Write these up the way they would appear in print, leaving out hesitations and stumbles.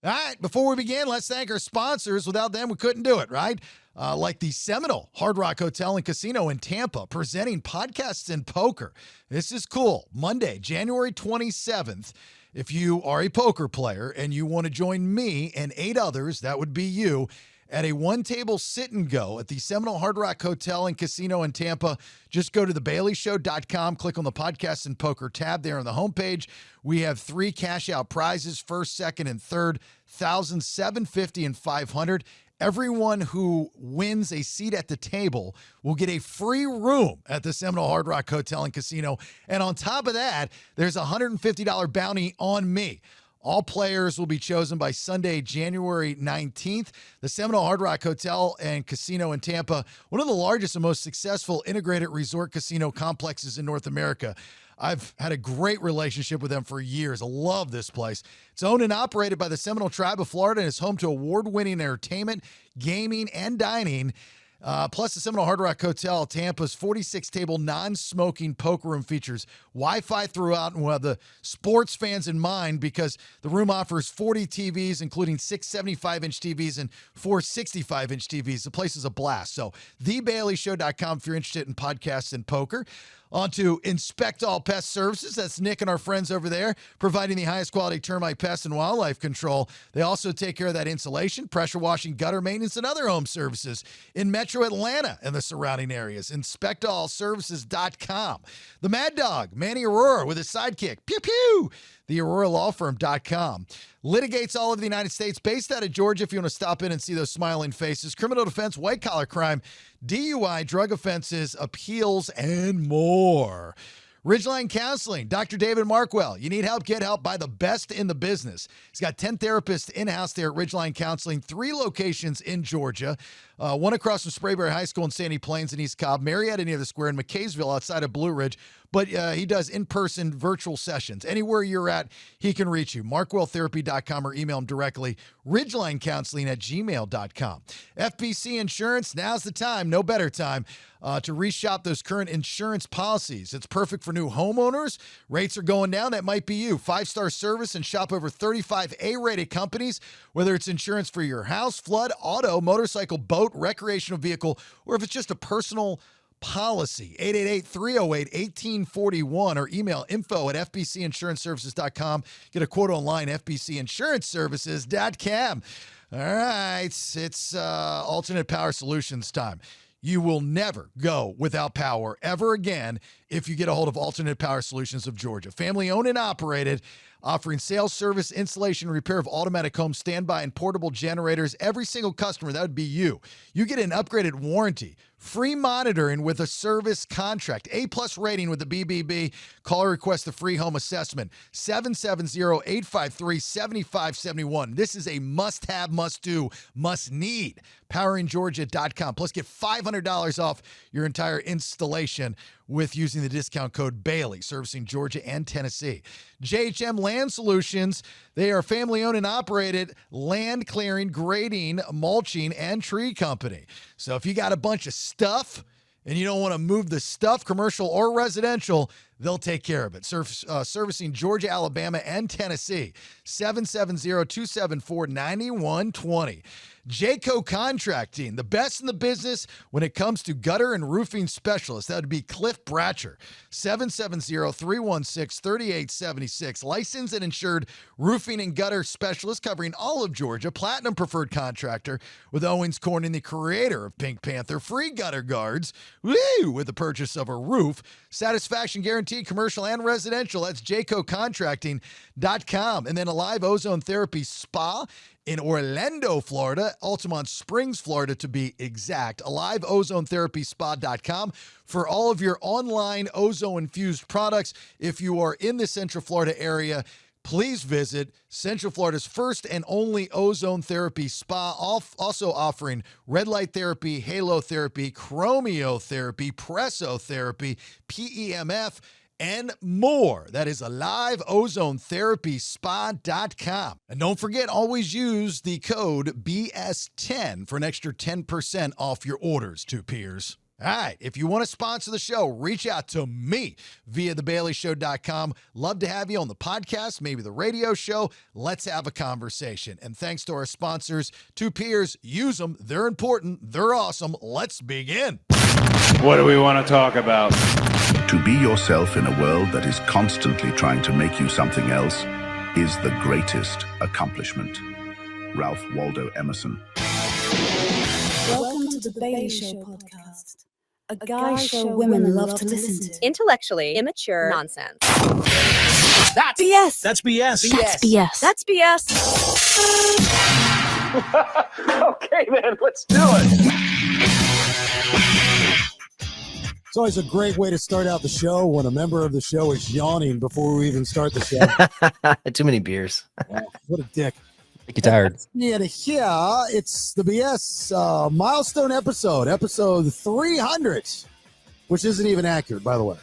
All right, before we begin, let's thank our sponsors. Without them, we couldn't do it, right? Like the Seminole Hard Rock Hotel and Casino in Tampa, presenting podcasts and poker. This is cool. Monday, January 27th. If you are a poker player and you want to join me and 8 others, that would be you, at a one-table sit-and-go at the Seminole Hard Rock Hotel and Casino in Tampa. Just go to thebaileyshow.com, click on the Podcast and Poker tab there on the homepage. We have 3 cash-out prizes, first, second, and third, $1,000, $750, and $500. Everyone who wins a seat at the table will get a free room at the Seminole Hard Rock Hotel and Casino. And on top of that, there's a $150 bounty on me. All players will be chosen by Sunday, January 19th. The Seminole Hard Rock Hotel and Casino in Tampa, one of the largest and most successful integrated resort casino complexes in North America. I've had a great relationship with them for years. I love this place. It's owned and operated by the Seminole Tribe of Florida and is home to award-winning entertainment, gaming, and dining. Plus, the Seminole Hard Rock Hotel, Tampa's 46-table non-smoking poker room features Wi-Fi throughout, and we'll have the sports fans in mind because the room offers 40 TVs, including 6 75-inch TVs and 4 65-inch TVs. The place is a blast. So, thebaileyshow.com if you're interested in podcasts and poker. On to Inspect All Pest Services. That's Nick and our friends over there, providing the highest quality termite, pest, and wildlife control. They also take care of that insulation, pressure washing, gutter maintenance, and other home services in Metro Atlanta and the surrounding areas. InspectAllServices.com. The Mad Dog, Manny Aurora, with his sidekick, Pew Pew, TheAuroraLawFirm.com. Litigates all over the United States, based out of Georgia if you want to stop in and see those smiling faces. Criminal defense, white-collar crime, DUI, drug offenses, appeals, and more. Ridgeline Counseling, Dr. David Markwell. You need help, get help by the best in the business. He's got 10 therapists in-house there at Ridgeline Counseling, 3 locations in Georgia, one across from Sprayberry High School in Sandy Plains in East Cobb, Marietta near the Square, and McKaysville outside of Blue Ridge. But he does in-person virtual sessions. Anywhere you're at, he can reach you. MarkwellTherapy.com or email him directly. RidgelineCounseling@gmail.com. FBC Insurance, now's the time, no better time, to reshop those current insurance policies. It's perfect for new homeowners. Rates are going down. That might be you. 5-star service and shop over 35 A-rated companies, whether it's insurance for your house, flood, auto, motorcycle, boat, recreational vehicle, or if it's just a personal policy. 888-308-1841 or email info@fbcinsuranceservices.com. Get a quote online, fbcinsuranceservices.com. All right, it's alternate power solutions time. You will never go without power ever again if you get a hold of Alternate Power Solutions of Georgia. Family owned and operated, offering sales, service, installation, and repair of automatic home standby and portable generators. Every single customer, that would be you. You get an upgraded warranty, free monitoring with a service contract, A+ rating with the BBB. Call or request the free home assessment, 770-853-7571. This is a must-have, must-do, must-need. PoweringGeorgia.com. Plus, get $500 off your entire installation with using the discount code Bailey, servicing Georgia and Tennessee. JHM Land Solutions, they are family-owned and operated land clearing, grading, mulching, and tree company. So if you got a bunch of stuff and you don't want to move the stuff, commercial or residential, they'll take care of it. Servicing Georgia, Alabama, and Tennessee, 770-274-9120. Jayco Contracting, the best in the business when it comes to gutter and roofing specialists. That would be Cliff Bratcher, 770-316-3876. Licensed and insured roofing and gutter specialist covering all of Georgia. Platinum preferred contractor with Owens Corning, the creator of Pink Panther. Free gutter guards, woo, with the purchase of a roof. Satisfaction guaranteed, commercial and residential. That's JaycoContracting.com. And then a live ozone therapy spa in Orlando, Florida, Altamont Springs, Florida, to be exact. AliveOzoneTherapySpa.com for all of your online ozone-infused products. If you are in the Central Florida area, please visit Central Florida's first and only ozone therapy spa, also offering red light therapy, halo therapy, chromiotherapy, pressotherapy, PEMF, and more. That is AliveOzoneTherapySpa.com. And don't forget, always use the code BS10 for an extra 10% off your orders, two peers. All right. If you want to sponsor the show, reach out to me via thebaileyshow.com. Love to have you on the podcast, maybe the radio show. Let's have a conversation. And thanks to our sponsors, Two Peers, use them. They're important. They're awesome. Let's begin. What do we want to talk about? To be yourself in a world that is constantly trying to make you something else is the greatest accomplishment. Ralph Waldo Emerson. Welcome to the Bailey Show podcast, a guy show women love to listen to. Intellectually immature nonsense. That's BS. That's BS. That's BS. That's BS. Okay, then, let's do it. It's always a great way to start out the show when a member of the show is yawning before we even start the show. Too many beers. Wow, what a dick. Make you tired. Yeah, it's the BS milestone episode 300, which isn't even accurate, by the way.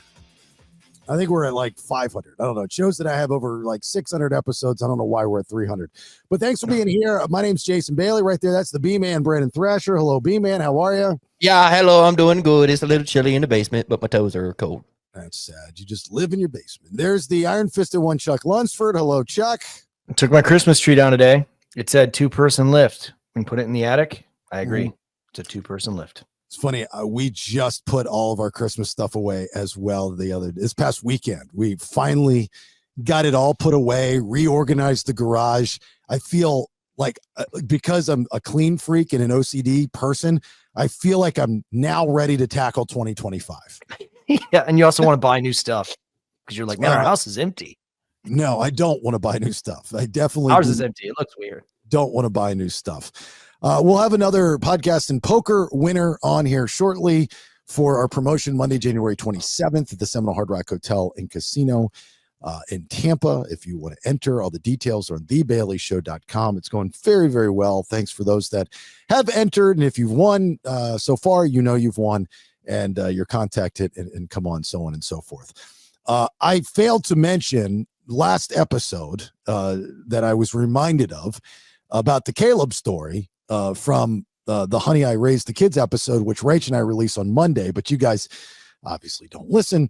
I think we're at like 500. I don't know. It shows that I have over like 600 episodes. I don't know why we're at 300. But thanks for being here. My name's Jason Bailey right there. That's the B-Man, Brandon Thrasher. Hello, B-Man. How are you? Yeah, hello. I'm doing good. It's a little chilly in the basement, but my toes are cold. That's sad. You just live in your basement. There's the iron-fisted one, Chuck Lunsford. Hello, Chuck. I took my Christmas tree down today. It said 2-person lift. We can put it in the attic. I agree. It's a 2-person lift. It's funny. We just put all of our Christmas stuff away as well this past weekend. We finally got it all put away, reorganized the garage. I feel like because I'm a clean freak and an OCD person, I feel like I'm now ready to tackle 2025. Yeah, and you also want to buy new stuff because you're like, man, our house is empty. No, I don't want to buy new stuff. I definitely Ours is empty. It looks weird. Don't want to buy new stuff. We'll have another podcast and poker winner on here shortly for our promotion Monday, January 27th at the Seminole Hard Rock Hotel and Casino in Tampa. If you want to enter, all the details are on thebaileyshow.com. It's going very, very well. Thanks for those that have entered. And if you've won so far, you know you've won and you're contacted and come on, so on and so forth. I failed to mention last episode that I was reminded of about the Caleb story from the Honey I Raised the Kids episode, which Rach and I release on Monday, but you guys obviously don't listen.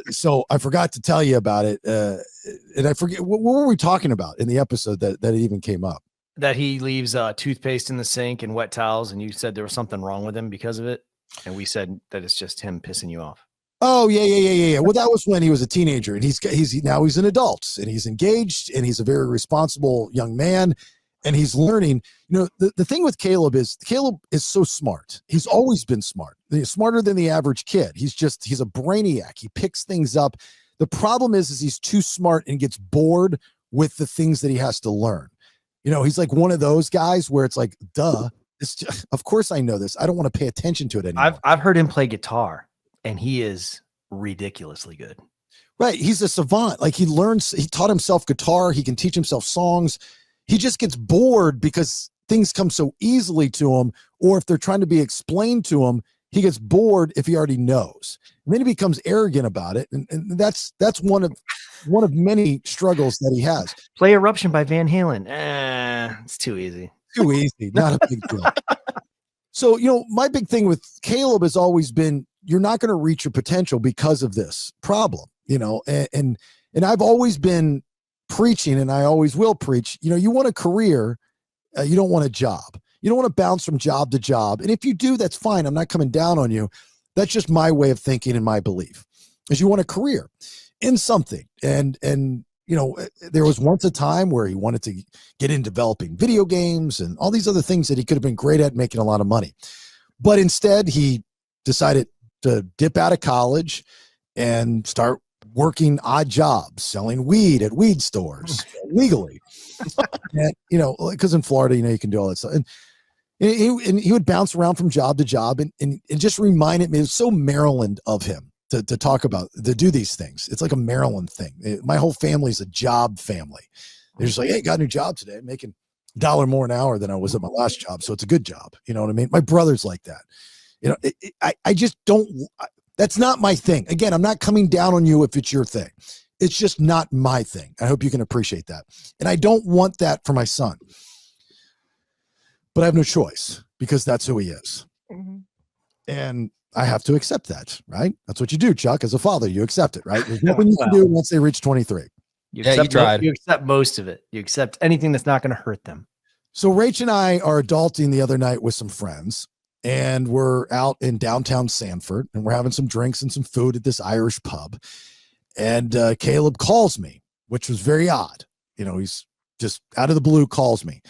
So I forgot to tell you about it. And I forget, what were we talking about in the episode that it even came up? That he leaves toothpaste in the sink and wet towels, and you said there was something wrong with him because of it. And we said that it's just him pissing you off. Oh, yeah. Well, that was when he was a teenager, and now he's an adult, and he's engaged, and he's a very responsible young man, and he's learning. You know, the thing with Caleb is so smart. He's always been smart. He's smarter than the average kid. He's a brainiac. He picks things up. The problem is he's too smart and gets bored with the things that he has to learn. You know, he's like one of those guys where it's like, duh, of course I know this. I don't want to pay attention to it anymore. I've heard him play guitar. And he is ridiculously good. Right. He's a savant. Like he taught himself guitar. He can teach himself songs. He just gets bored because things come so easily to him. Or if they're trying to be explained to him, he gets bored if he already knows. And then he becomes arrogant about it. And that's one of many struggles that he has. Play Eruption by Van Halen. It's too easy. Too easy. Not a big deal. So, you know, my big thing with Caleb has always been, you're not going to reach your potential because of this problem, you know, and I've always been preaching, and I always will preach, you know, you want a career, you don't want a job. You don't want to bounce from job to job. And if you do, that's fine. I'm not coming down on you. That's just my way of thinking and my belief is you want a career in something. And, you know, there was once a time where he wanted to get in developing video games and all these other things that he could have been great at making a lot of money. But instead he decided to dip out of college and start working odd jobs, selling weed at weed stores legally. And, you know, because in Florida, you know, you can do all that stuff. And he would bounce around from job to job and just reminded me, it was so Maryland of him to talk about, to do these things. It's like a Maryland thing. My whole family's a job family. They're just like, hey, got a new job today, making $1 more an hour than I was at my last job. So it's a good job. You know what I mean? My brother's like that. You know, I just don't, that's not my thing. Again, I'm not coming down on you if it's your thing. It's just not my thing. I hope you can appreciate that. And I don't want that for my son. But I have no choice because that's who he is. Mm-hmm. And I have to accept that, right? That's what you do, Chuck. As a father, you accept it, right? There's nothing you can do once they reach 23. You Yeah, you accept tried. You accept most of it. You accept anything that's not going to hurt them. So Rach and I are adulting the other night with some friends, and we're out in downtown Sanford, and we're having some drinks and some food at this Irish pub. And Caleb calls me, which was very odd. You know, he's just out of the blue calls me.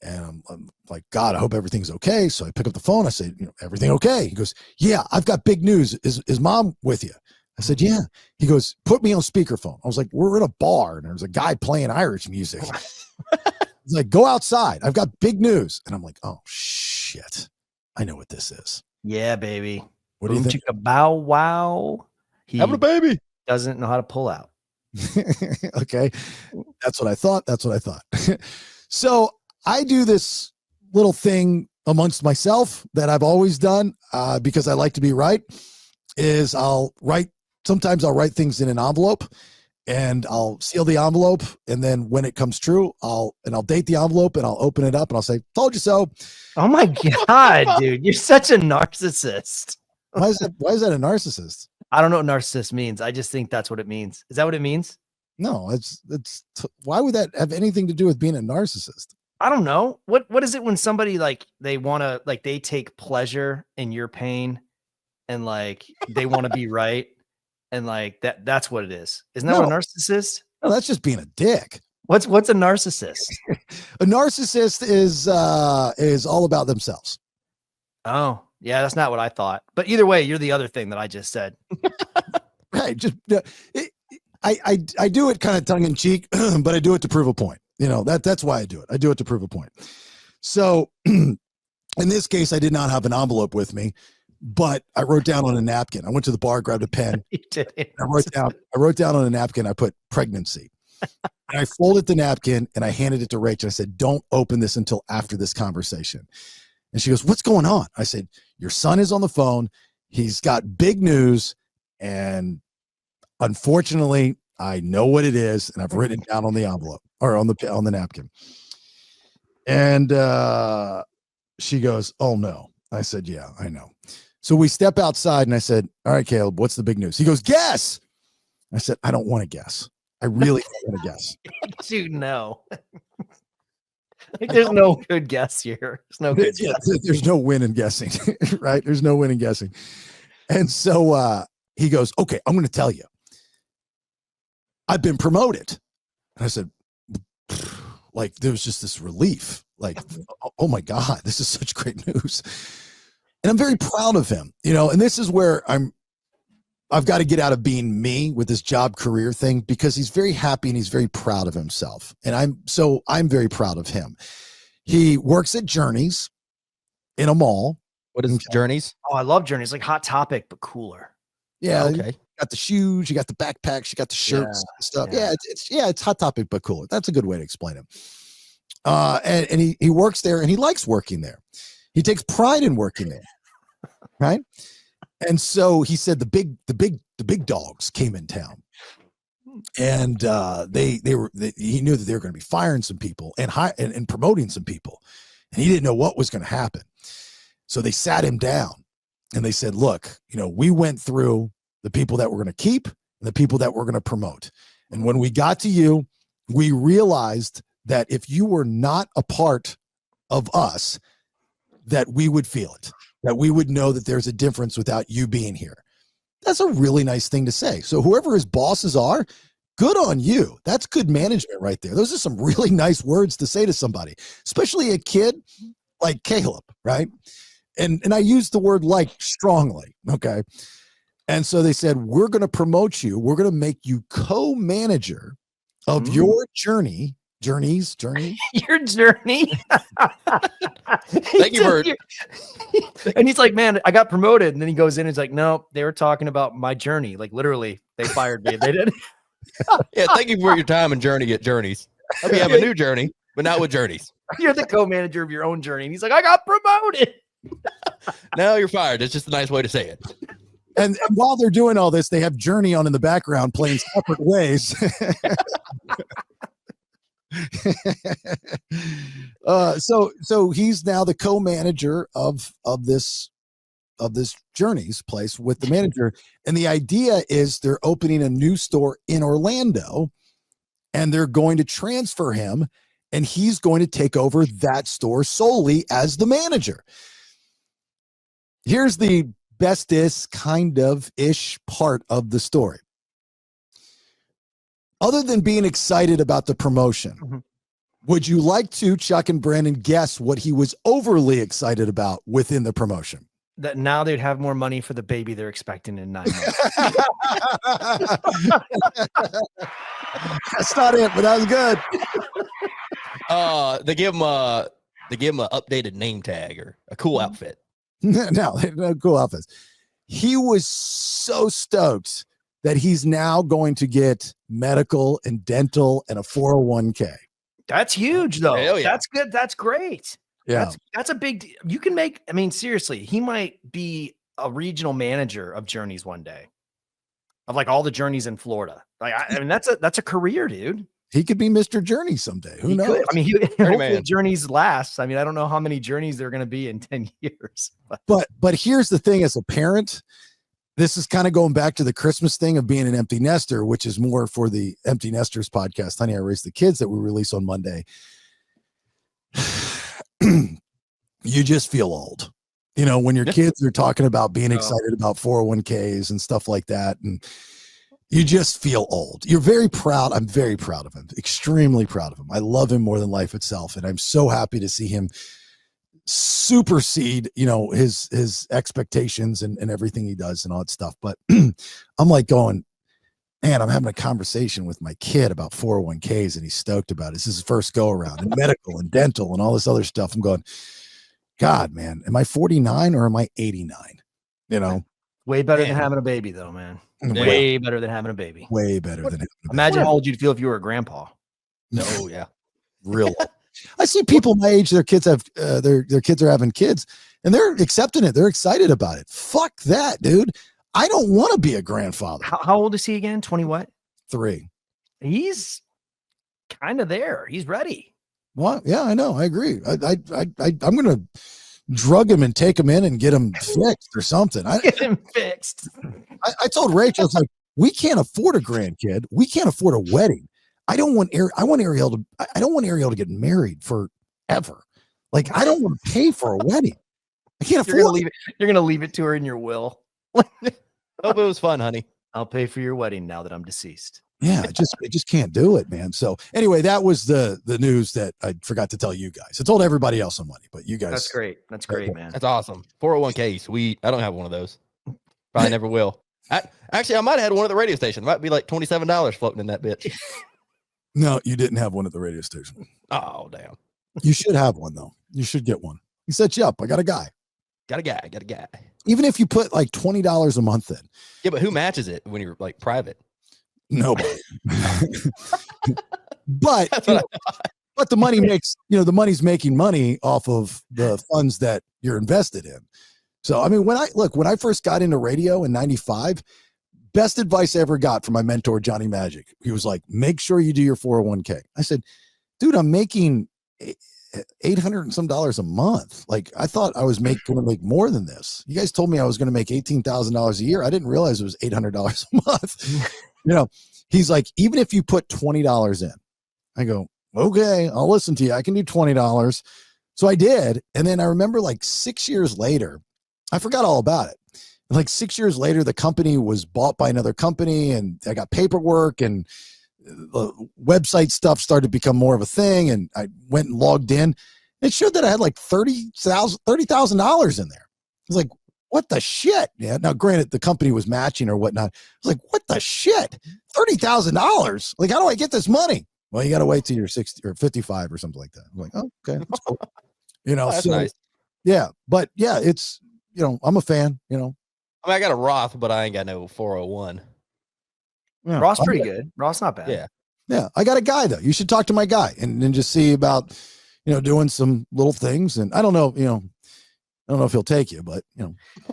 And I'm like, God, I hope everything's okay. So I pick up the phone. I say, you know, everything okay? He goes, yeah, I've got big news. Is mom with you? I said, yeah. He goes, put me on speakerphone. I was like, we're in a bar and there's a guy playing Irish music. He's like, go outside. I've got big news. And I'm like, oh, shit. I know what this is. Yeah, baby. What do you Boom, think? chicka, bow, wow. He Having a baby. doesn't know how to pull out. Okay. That's what I thought. So I do this little thing amongst myself that I've always done because I like to be right, is sometimes I'll write things in an envelope and I'll seal the envelope. And then when it comes true, I'll date the envelope and I'll open it up and I'll say, told you so. Oh my God, dude. You're such a narcissist. Why is that a narcissist? I don't know what narcissist means. I just think that's what it means. Is that what it means? No, why would that have anything to do with being a narcissist? I don't know. What is it when somebody they take pleasure in your pain and like they want to be right and like that's what it is. Isn't that what a narcissist? No, that's just being a dick. What's a narcissist? A narcissist is all about themselves. Oh, yeah, that's not what I thought. But either way, you're the other thing that I just said. Right. Just I do it kind of tongue in cheek, but I do it to prove a point. You know, that's why I do it. I do it to prove a point. So in this case, I did not have an envelope with me, but I wrote down on a napkin. I went to the bar, grabbed a pen. You did. I wrote down on a napkin, I put pregnancy. And I folded the napkin and I handed it to Rachel. I said, don't open this until after this conversation. And she goes, what's going on? I said, your son is on the phone. He's got big news. And unfortunately, I know what it is. And I've written it down on the envelope or on the napkin. And she goes, oh no. I said, yeah, I know. So we step outside and I said, all right, Caleb, what's the big news? He goes, guess. I said, I don't want to guess. I really don't want to guess. Dude, no. There's no good guess here. There's no good Yeah, guess. there's no win in guessing, right? There's no win in guessing. And so he goes, okay, I'm going to tell you. I've been promoted. And I said, like, there was just this relief. Like, oh my God, this is such great news. And I'm very proud of him, you know, and this is where I've got to get out of being me with this job career thing, because he's very happy and he's very proud of himself. And I'm very proud of him. He works at Journeys in a mall. What is Journeys? Oh, I love Journeys. Like Hot Topic, but cooler. Yeah. Okay. You got the shoes, you got the backpacks, you got the shirts and stuff. Yeah. It's Hot Topic, but cooler. That's a good way to explain him. And he works there and he likes working there. He takes pride in working there. Right. And so he said the big dogs came in town, and he knew that they were going to be firing some people and promoting some people, and he didn't know what was going to happen. So they sat him down and they said, look, you know, we went through the people that we're going to keep and the people that we're going to promote. And when we got to you, we realized that if you were not a part of us, that we would feel it, that we would know that there's a difference without you being here. That's a really nice thing to say. So whoever his bosses are, good on you. That's good management right there. Those are some really nice words to say to somebody, especially a kid like Caleb, right? And I use the word like strongly, okay? And so they said, we're going to promote you. We're going to make you co-manager of your journey. Journeys. Your journey. Thank you for And he's like, man, I got promoted. And then he goes in and he's like, no, they were talking about my journey. Like literally, they fired me. They did. Yeah, thank you for your time and journey at Journeys. Hope you have a new journey, but not with Journeys. You're the co-manager of your own journey. And he's like, I got promoted. No, you're fired. That's just a nice way to say it. And while they're doing all this, they have Journey on in the background playing separate ways. So he's now the co-manager of this this Journeys place with the manager. And the idea is they're opening a new store in Orlando and they're going to transfer him and he's going to take over that store solely as the manager. Here's the bestest kind of ish part of the story. Other than being excited about the promotion, would you like to, Chuck and Brandon, guess what he was overly excited about within the promotion? That now they'd have more money for the baby they're expecting in 9 months. That's not it, but that was good. They give him a updated name tag or a cool outfit. No, cool outfits. He was so stoked that he's now going to get medical and dental and a 401k. That's huge, though. Hell yeah. That's good. That's great. Yeah. That's a big deal. You can make, I mean, seriously, he might be a regional manager of Journeys one day, of like all the Journeys in Florida. Like, I mean, that's a career, dude. He could be Mr. Journey someday. Who knows? Could. I mean, hopefully man. Journeys lasts. I mean, I don't know how many Journeys there are going to be in 10 years. But here's the thing, as a parent, this is kind of going back to the Christmas thing of being an empty nester, which is more for the Empty Nesters podcast, Honey, I Raised the Kids, that we release on Monday. You just feel old, you know, when your kids are talking about being excited about 401ks and stuff like that. And you just feel old. You're very proud. I'm very proud of him, extremely proud of him. I love him more than life itself. And I'm so happy to see him supersede, you know, his expectations and everything he does and all that stuff. But I'm like going, man, I'm having a conversation with my kid about 401ks and he's stoked about it. This is his first go around, and medical and dental and all this other stuff. I'm going, God, man, am I 49 or am I 89? You know, Way better than having a baby, though, man. Way better than having a baby. Way better than having a baby. Imagine how old you'd feel if you were a grandpa. No, yeah, real. I see people my age, their kids have their kids are having kids and they're accepting it. They're excited about it. Fuck that, dude. I don't want to be a grandfather. How old is he again? 20 what? 3. He's kind of there. He's ready. Well, yeah, I know. I agree. I'm going to drug him and take him in and get him fixed or something. Get him fixed. I told Rachel, I was like, we can't afford a grandkid. We can't afford a wedding. I don't want Ariel to get married forever. Like, I don't want to pay for a wedding. I can't afford it. You're going to leave it to her in your will. Hope it was fun, honey. I'll pay for your wedding now that I'm deceased. Yeah, I just can't do it, man. So anyway, that was the news that I forgot to tell you guys. I told everybody else on Monday, but you guys. That's great. That's great, man. That's awesome. 401k, sweet. I don't have one of those. Probably never will. I might have had one at the radio station. It might be like $27 floating in that bitch. No, you didn't have one at the radio station. Oh, damn. You should have one, though. You should get one. He set you up. I got a guy. Got a guy. Even if you put like $20 a month in. Yeah, but who matches it when you're like private? Nobody. But the money makes, the money's making money off of the funds that you're invested in. So, I mean, when I first got into radio in 95, best advice I ever got from my mentor, Johnny Magic, he was like, make sure you do your 401k. I said, dude, I'm making $800 and some dollars a month. Like, I thought I was going to make more than this. You guys told me I was going to make $18,000 a year. I didn't realize it was $800 a month. He's like, even if you put $20 in, I go, okay, I'll listen to you. I can do $20. So I did. And then I remember like 6 years later, I forgot all about it. And like 6 years later, the company was bought by another company and I got paperwork and the website stuff started to become more of a thing. And I went and logged in. It showed that I had like $30,000 in there. I was like, what the shit? Yeah. Now, granted, the company was matching or whatnot. I was like, what the shit? $30,000? Like, how do I get this money? Well, you got to wait till you're 60 or 55 or something like that. I'm like, oh, okay. That's cool. That's nice. Yeah. But yeah, it's, I'm a fan, I mean, I got a Roth, but I ain't got no 401. Yeah. Roth's pretty good. Roth's not bad. Yeah. Yeah. I got a guy though. You should talk to my guy and then just see about, doing some little things. And I don't know if he'll take you, but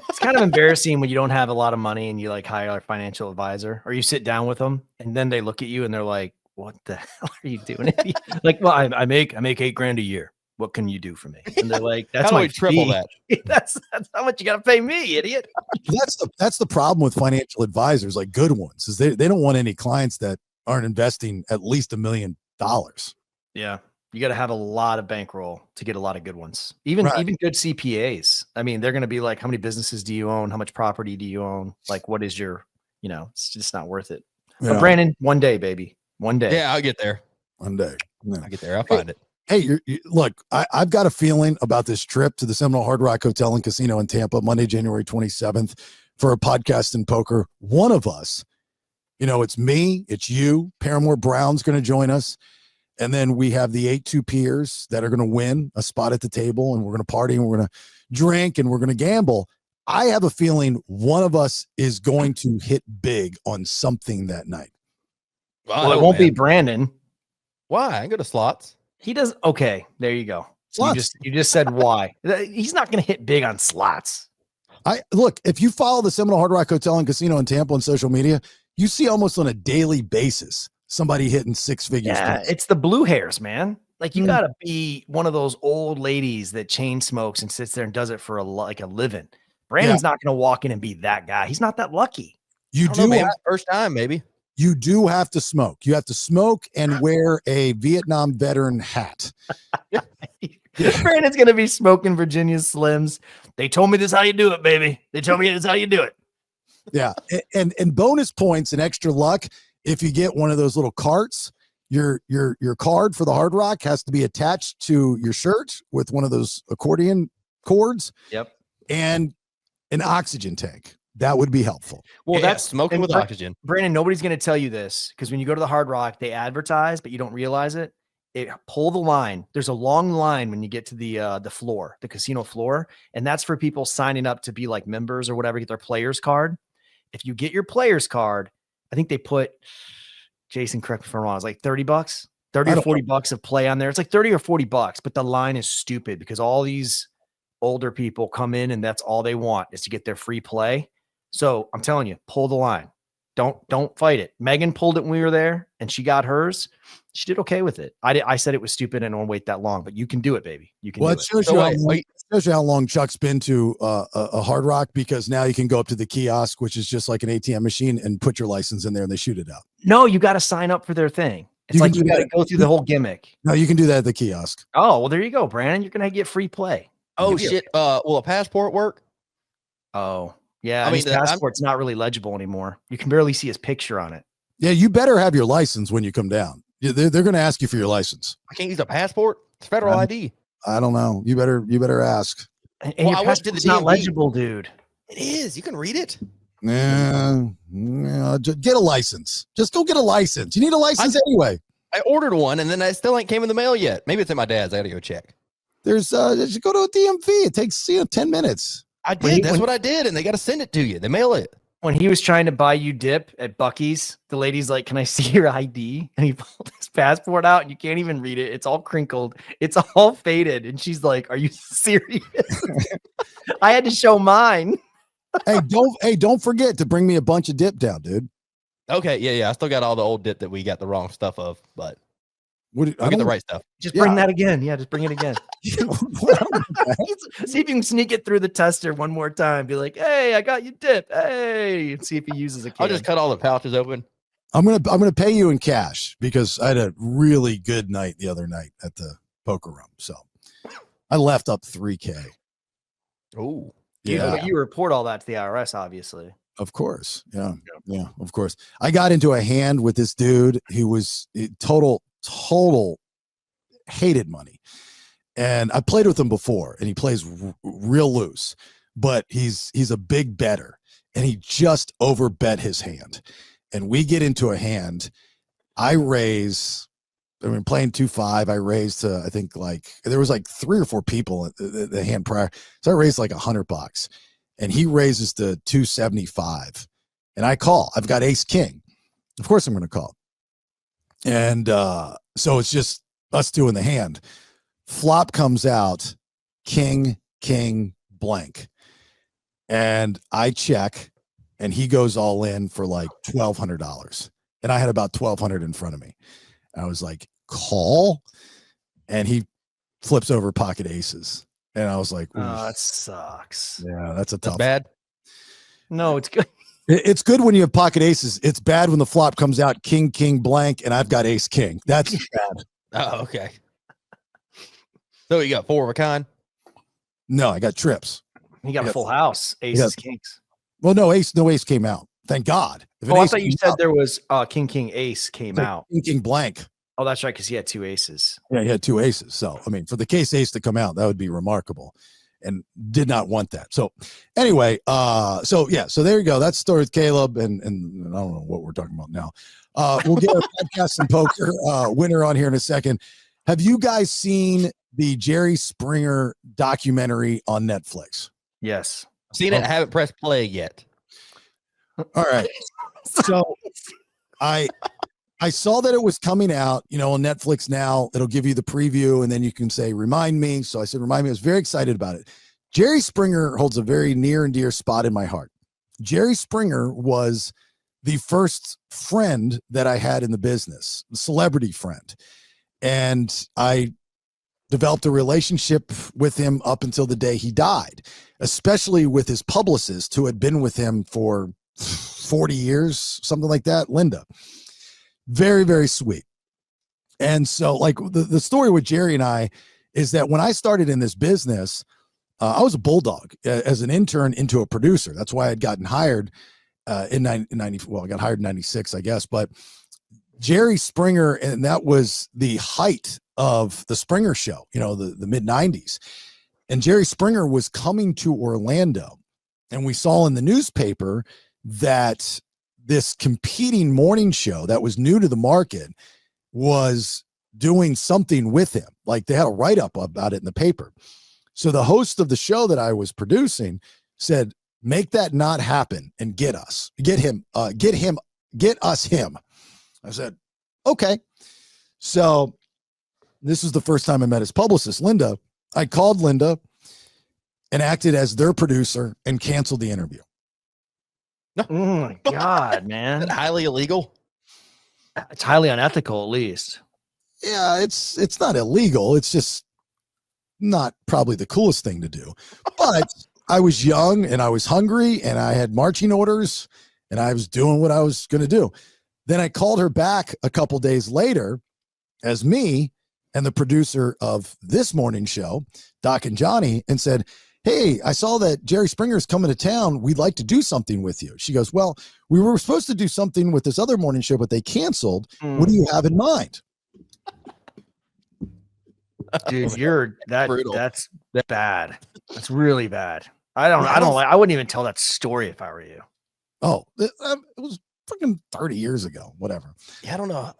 it's kind of embarrassing when you don't have a lot of money and you like hire a financial advisor or you sit down with them and then they look at you and they're like, what the hell are you doing? Like, well, I make $8,000 a year. What can you do for me? And they're like, that's How do my we triple fee. that? that's how much you got to pay me, idiot. That's the problem with financial advisors, like good ones, is they don't want any clients that aren't investing at least $1 million. Yeah. You got to have a lot of bankroll to get a lot of good ones. Even good CPAs. I mean, they're going to be like, how many businesses do you own? How much property do you own? Like, what is your, it's just not worth it. Yeah. But Brandon, one day, baby. One day. Yeah, I'll get there. One day. Yeah. I'll get there. I'll find it. Hey, look, I've got a feeling about this trip to the Seminole Hard Rock Hotel and Casino in Tampa, Monday, January 27th, for a podcast and poker. One of us, it's me, it's you. Paramore Brown's going to join us. And then we have the 8-2 peers that are going to win a spot at the table, and we're going to party and we're going to drink and we're going to gamble. I have a feeling one of us is going to hit big on something that night. Well, it won't be Brandon. Why? I go to slots. He does. Okay, there you go. Slots. You just said why. He's not going to hit big on slots. Look, if you follow the Seminole Hard Rock Hotel and Casino in Tampa on social media, you see almost on a daily basis somebody hitting six figures. Yeah, it's the blue hairs, man. Like you got to be one of those old ladies that chain smokes and sits there and does it for a living. Brandon's not going to walk in and be that guy. He's not that lucky. You do man. First time, maybe. You do have to smoke. You have to smoke and wear a Vietnam veteran hat. Brandon's going to be smoking Virginia Slims. They told me this is how you do it, baby. They told me this is how you do it. Yeah. And bonus points and extra luck if you get one of those little carts. Your card for the Hard Rock has to be attached to your shirt with one of those accordion cords. Yep. And an oxygen tank. That would be helpful. Well, that's smoking with oxygen. Brandon, nobody's going to tell you this because when you go to the Hard Rock, they advertise, but you don't realize it. Pull the line. There's a long line when you get to the floor, the casino floor, and that's for people signing up to be like members or whatever, get their players card. If you get your players card, I think they put, Jason, correct me if I'm wrong, it's like $30, 30 or 40 bucks of play on there. It's like 30 or 40 bucks, but the line is stupid because all these older people come in and that's all they want is to get their free play. So I'm telling you, pull the line. Don't fight it. Megan pulled it when we were there and she got hers. She did okay with it. I said it was stupid and don't wait that long, but you can do it, baby. You can do it. Shows you how long Chuck's been to a Hard Rock, because now you can go up to the kiosk, which is just like an ATM machine, and put your license in there and they shoot it out. No, you got to sign up for their thing. It's like you got to go through the whole gimmick. No, you can do that at the kiosk. Oh, well, there you go, Brandon. You're going to get free play. Oh, shit. Will a passport work? Oh, yeah. I mean, his passport's not really legible anymore. You can barely see his picture on it. Yeah, you better have your license when you come down. They're going to ask you for your license. I can't use a passport. It's federal ID. I don't know. You better ask. And your passport's not legible, dude. It is. You can read it. Yeah, get a license. Just go get a license. You need a license anyway. I ordered one and then I still ain't came in the mail yet. Maybe it's at my dad's. I got to go check. There's you go to a DMV. It takes 10 minutes. I did. That's what I did, and they got to send it to you. They mail it. When he was trying to buy you dip at Buc-ee's, the lady's like, "Can I see your ID?" And he pulled his passport out, and you can't even read it. It's all crinkled. It's all faded. And she's like, "Are you serious?" I had to show mine. Don't forget to bring me a bunch of dip down, dude. Okay, yeah. I still got all the old dip that we got the wrong stuff of, but I get the right stuff. Just bring that again. Yeah, just bring it again. See if you can sneak it through the tester one more time. Be like, "Hey, I got you dip. Hey," and see if he uses a can. I'll just cut all the pouches open. I'm gonna pay you in cash because I had a really good night the other night at the poker room. So I left up $3,000. Oh, yeah. But you report all that to the IRS, obviously. Of course. Yeah, of course. I got into a hand with this dude who was total hated money. And I played with him before, and he plays real loose, but he's a big better, and he just overbet his hand. And we get into a hand. Playing 2-5, I raised to, I think there was 3 or 4 people at the hand prior. So I raised $100, and he raises to 275, and I call. I've got ace king. Of course I'm going to call. And so it's just us two in the hand. Flop comes out, king, blank. And I check, and he goes all in for $1,200. And I had about $1,200 in front of me. I was like, call. And he flips over pocket aces. And I was like, Oh, "Oof." that sucks. Yeah, that's a That's tough. bad. No, it's good. It's good when you have pocket aces. It's bad when the flop comes out king, king, blank, and I've got ace, king. That's bad. Oh, okay. So you got 4 of a kind. No, I got trips. You got Yeah. a full house. Aces, kings. Well, no ace came out. Thank God. If an Oh, I ace thought you came said out, there was king, king, ace came it's like out. king, king, blank. Oh, that's right, because he had 2 aces. Yeah, he had 2 aces. So, I mean, for the case ace to come out, that would be remarkable, and did not want that. So, anyway, so there you go. That's the story with Caleb, and I don't know what we're talking about now. We'll get our podcast and poker winner on here in a second. Have you guys seen the Jerry Springer documentary on Netflix? Yes. Seen it. I haven't pressed play yet. All right. So, I saw that it was coming out, on Netflix now. It'll give you the preview, and then you can say, remind me. So I said, remind me. I was very excited about it. Jerry Springer holds a very near and dear spot in my heart. Jerry Springer was the first friend that I had in the business, a celebrity friend. And I developed a relationship with him up until the day he died, especially with his publicist who had been with him for 40 years, something like that, Linda. Very, very sweet. And so like the story with Jerry and I is that when I started in this business, I was a bulldog as an intern into a producer. That's why I had gotten hired in 90. Well, I got hired in 96, I guess, but Jerry Springer, and that was the height of the Springer show, the mid 90s. And Jerry Springer was coming to Orlando, and we saw in the newspaper that this competing morning show that was new to the market was doing something with him. Like they had a write-up about it in the paper. So the host of the show that I was producing said, make that not happen and get us him. I said, okay. So this is the first time I met his publicist, Linda. I called Linda and acted as their producer and canceled the interview. Oh my God, man. Highly illegal. It's highly unethical, at least. Yeah, it's not illegal. It's just not probably the coolest thing to do. But I was young and I was hungry and I had marching orders and I was doing what I was going to do. Then I called her back a couple days later as me and the producer of this morning show, Doc and Johnny, and said, hey, I saw that Jerry Springer is coming to town. We'd like to do something with you. She goes, well, we were supposed to do something with this other morning show, but they canceled. What do you have in mind? Dude, Brutal. that's bad. That's really bad. I wouldn't even tell that story if I were you. Oh, it was freaking 30 years ago, whatever. Yeah, I don't know.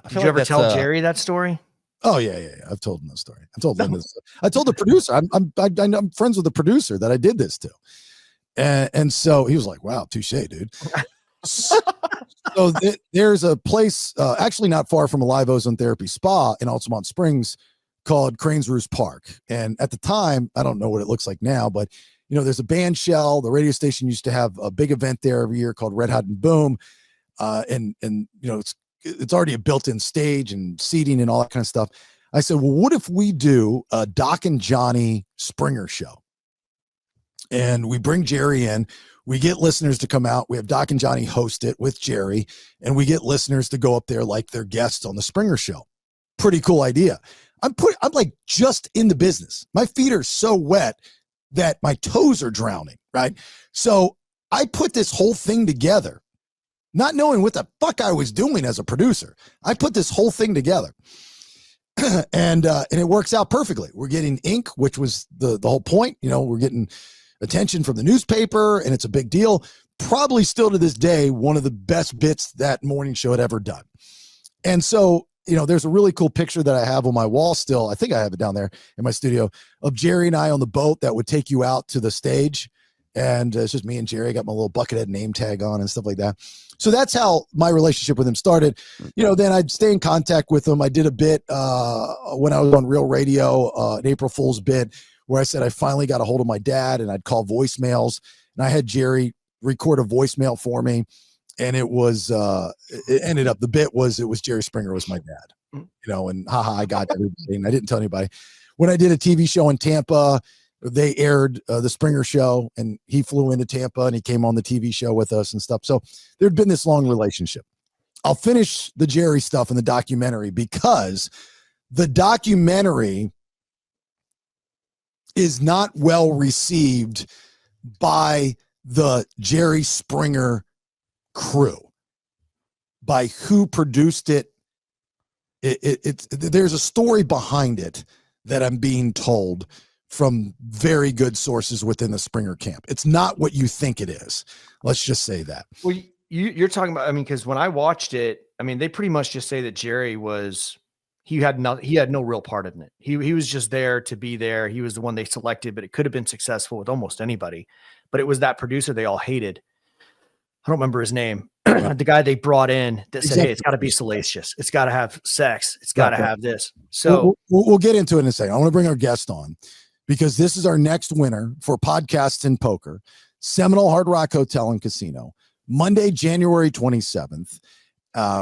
Did you ever tell Jerry that story? Oh yeah. I've told him that story. I told the producer. I'm friends with the producer that I did this to, and so he was like, "Wow, touche, dude." So there's a place actually not far from a live ozone therapy spa in Altamont Springs called Cranes Roost Park, and at the time, I don't know what it looks like now, but there's a band shell. The radio station used to have a big event there every year called Red Hot and Boom, and it's already a built-in stage and seating and all that kind of stuff. I said, well, what if we do a Doc and Johnny Springer show? And we bring Jerry in, we get listeners to come out. We have Doc and Johnny host it with Jerry, and we get listeners to go up there like they're guests on the Springer show. Pretty cool idea. I'm like just in the business. My feet are so wet that my toes are drowning, right? So I put this whole thing together, not knowing what the fuck I was doing as a producer. I put this whole thing together and it works out perfectly. We're getting ink, which was the whole point. We're getting attention from the newspaper and it's a big deal. Probably still to this day, one of the best bits that morning show had ever done. And so, there's a really cool picture that I have on my wall still. I think I have it down there in my studio of Jerry and I on the boat that would take you out to the stage. And it's just me and Jerry. I got my little Buckethead name tag on and stuff like that. So that's how my relationship with him started. Then I'd stay in contact with him. I did a bit when I was on Real Radio, an April Fool's bit where I said I finally got a hold of my dad and I'd call voicemails. And I had Jerry record a voicemail for me. And it was, it ended up, the bit was, it was Jerry Springer was my dad, and haha, I got everybody and I didn't tell anybody. when I did a TV show in Tampa, they aired the Springer show, and he flew into Tampa and he came on the TV show with us and stuff. So there'd been this long relationship. I'll finish the Jerry stuff in the documentary because the documentary is not well received by the Jerry Springer crew, by who produced it. There's a story behind it that I'm being told from very good sources within the Springer camp. It's not what you think it is. Let's just say that. Well, you're talking about, I mean, because when I watched it, I mean, they pretty much just say that Jerry had no real part in it. He was just there to be there. He was the one they selected, but it could have been successful with almost anybody. But it was that producer they all hated. I don't remember his name. The guy they brought in that said, "Hey, it's got to be salacious. It's got to have sex. It's got to have this." So we'll get into it in a second. I want to bring our guest on because this is our next winner for Podcasts and Poker, Seminole Hard Rock Hotel and Casino, Monday, January 27th.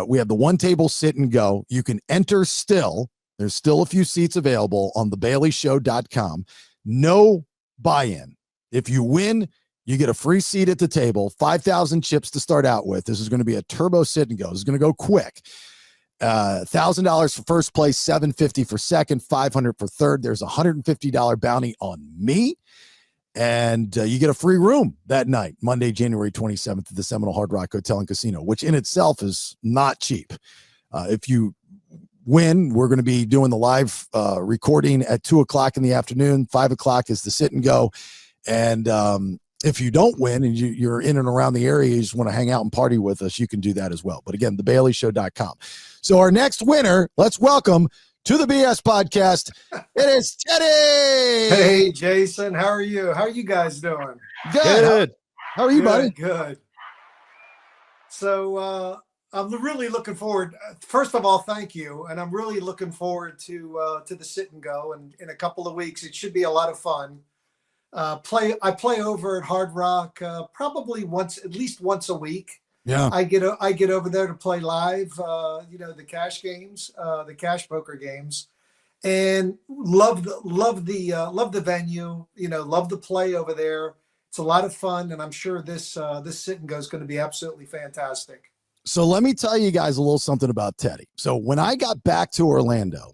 We have the one table sit and go. You can enter still. There's still a few seats available on thebaileyshow.com. No buy-in. If you win, you get a free seat at the table, 5,000 chips to start out with. This is going to be a turbo sit and go. This is going to go quick. $1,000 for first place, $750 for second, $500 for third. There's a $150 bounty on me. And you get a free room that night, Monday, January 27th at the Seminole Hard Rock Hotel and Casino, which in itself is not cheap. If you win, we're going to be doing the live recording at 2:00 in the afternoon. 5:00 is the sit and go. And if you don't win and you're in and around the area, you just want to hang out and party with us, you can do that as well. But again, thebaileyshow.com. So our next winner, let's welcome to the BS podcast. It is Teddy. Hey, Jason. How are you? How are you guys doing? Good. How are you, buddy? Good. So I'm really looking forward. First of all, thank you. And I'm really looking forward to the sit and go. And in a couple of weeks, it should be a lot of fun. I play over at Hard Rock probably at least once a week. Yeah, I get over there to play live. The cash games, the cash poker games, and love the venue. Love the play over there. It's a lot of fun, and I'm sure this sit and go is going to be absolutely fantastic. So let me tell you guys a little something about Teddy. So when I got back to Orlando,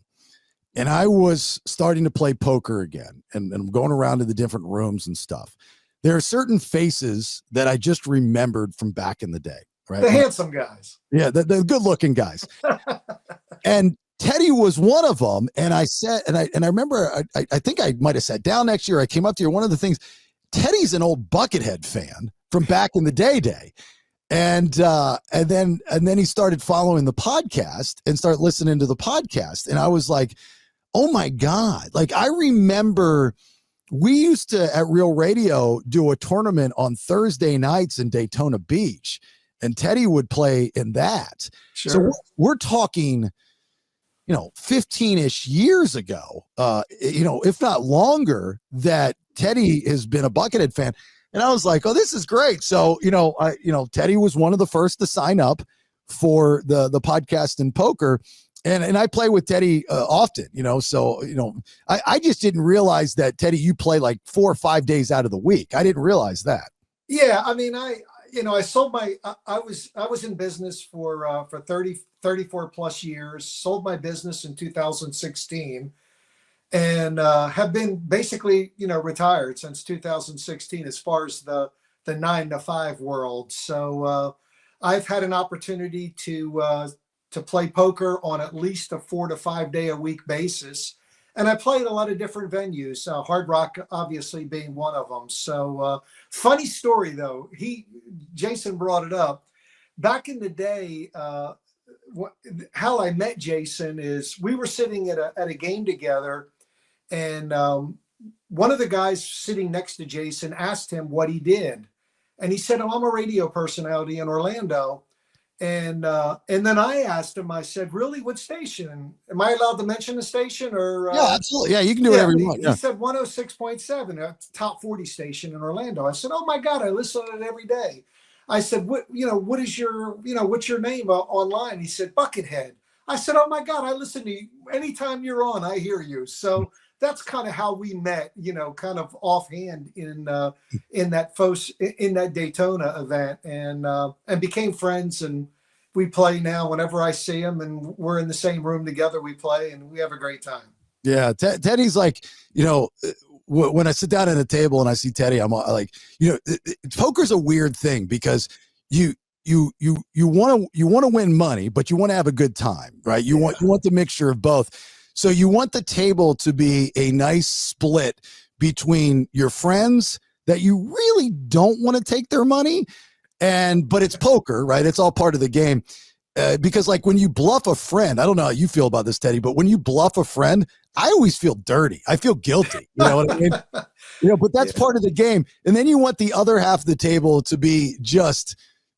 and I was starting to play poker again, and I'm going around to the different rooms and stuff, there are certain faces that I just remembered from back in the day, right? The handsome guys. Yeah, the good looking guys. And Teddy was one of them. And I said, and I remember, I think I might have sat down next year. I came up to you. One of the things, Teddy's an old Buckethead fan from back in the day. And then he started following the podcast and started listening to the podcast. And I was like, oh my God. Like, I remember we used to, at Real Radio, do a tournament on Thursday nights in Daytona Beach, and Teddy would play in that. Sure. So we're talking, 15-ish years ago, if not longer, that Teddy has been a Buckethead fan. And I was like, oh, this is great. So, Teddy was one of the first to sign up for the podcast and poker. And I play with Teddy often, so, I just didn't realize that, Teddy, you play like 4 or 5 days out of the week. I didn't realize that. Yeah. I mean, I sold I was in business for 34 plus years, sold my business in 2016 and have been basically, retired since 2016 as far as the 9 to 5 world. So I've had an opportunity to play poker on at least a 4 to 5 day a week basis. And I played a lot of different venues, Hard Rock obviously being one of them. So funny story though, Jason brought it up. Back in the day, how I met Jason is we were sitting at a game together, and one of the guys sitting next to Jason asked him what he did. And he said, oh, I'm a radio personality in Orlando. And then I asked him, I said, really, what station? Am I allowed to mention the station? Or yeah, absolutely. Yeah, you can do whatever you want. He said 106.7, a top 40 station in Orlando. I said, oh my God, I listen to it every day. I said, what is your, what's your name online? He said, Buckethead. I said, oh my God, I listen to you anytime you're on, I hear you. So that's kind of how we met, kind of offhand in that Daytona event, and became friends. And we play now whenever I see him, and we're in the same room together. We play and we have a great time. Yeah, Teddy's like, when I sit down at a table and I see Teddy, I'm like, poker's a weird thing because you want to win money, but you want to have a good time, right? You want the mixture of both. So you want the table to be a nice split between your friends that you really don't want to take their money, but it's poker, right? It's all part of the game. Because like when you bluff a friend, I don't know how you feel about this, Teddy, but when you bluff a friend, I always feel dirty. I feel guilty. You know what I mean? But that's part of the game. And then you want the other half of the table to be just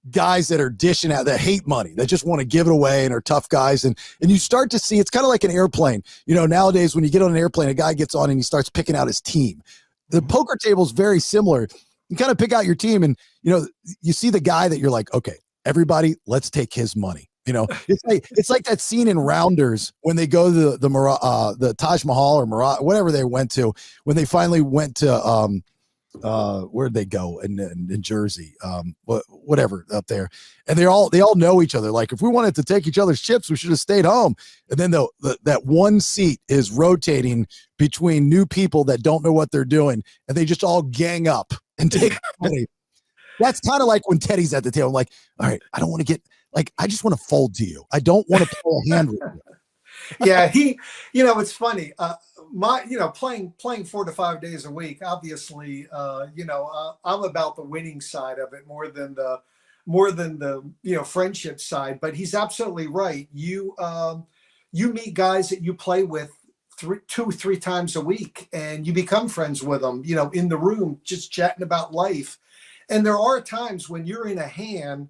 guys that are dishing out, that hate money, that just want to give it away and are tough guys. And you start to see, it's kind of like an airplane. Nowadays when you get on an airplane, a guy gets on and he starts picking out his team. The poker table is very similar. You kind of pick out your team and, you see the guy that you're like, okay, everybody, let's take his money. It's like that scene in Rounders when they go to the Taj Mahal or whatever they went to, when they finally went to where'd they go in Jersey, whatever up there, and they all know each other. Like if we wanted to take each other's chips, we should have stayed home. And then that one seat is rotating between new people that don't know what they're doing, and they just all gang up and take money. That's kind of like when Teddy's at the table. I'm like, all right, I don't want to get. Like, I just want to fold to you. I don't want to play a hand with you. Yeah, it's funny. Playing 4 to 5 days a week, obviously, I'm about the winning side of it more than the friendship side. But he's absolutely right. You meet guys that you play with 2-3 times a week, and you become friends with them, in the room, just chatting about life. And there are times when you're in a hand,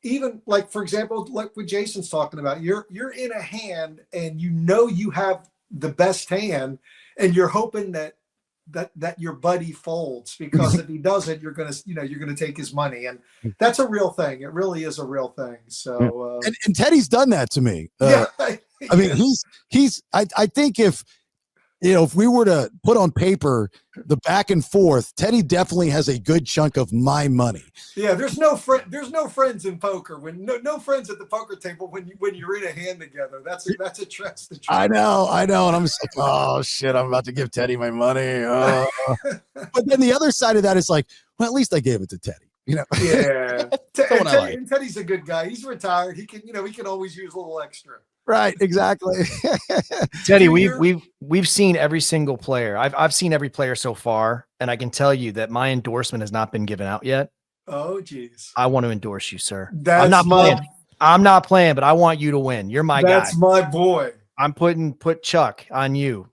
even like, for example, like what Jason's talking about, you're in a hand and you have the best hand, and you're hoping that your buddy folds, because if he doesn't, you're gonna take his money, and that's a real thing. It really is a real thing. So and Teddy's done that to me. I mean, I think if we were to put on paper the back and forth, Teddy definitely has a good chunk of my money. Yeah, there's no friends in poker. When no friends at the poker table when you're in a hand together. That's a trust. I know, and I'm just like, oh shit, I'm about to give Teddy my money. But then the other side of that is like, well, at least I gave it to Teddy. Yeah, and Teddy's a good guy. He's retired. He can always use a little extra. Right, exactly. Teddy, we've seen every single player. I've seen every player so far, and I can tell you that my endorsement has not been given out yet. Oh, geez. I want to endorse you, sir. I'm not playing, but I want you to win. You're my guy. That's my boy. I'm put Chuck on you.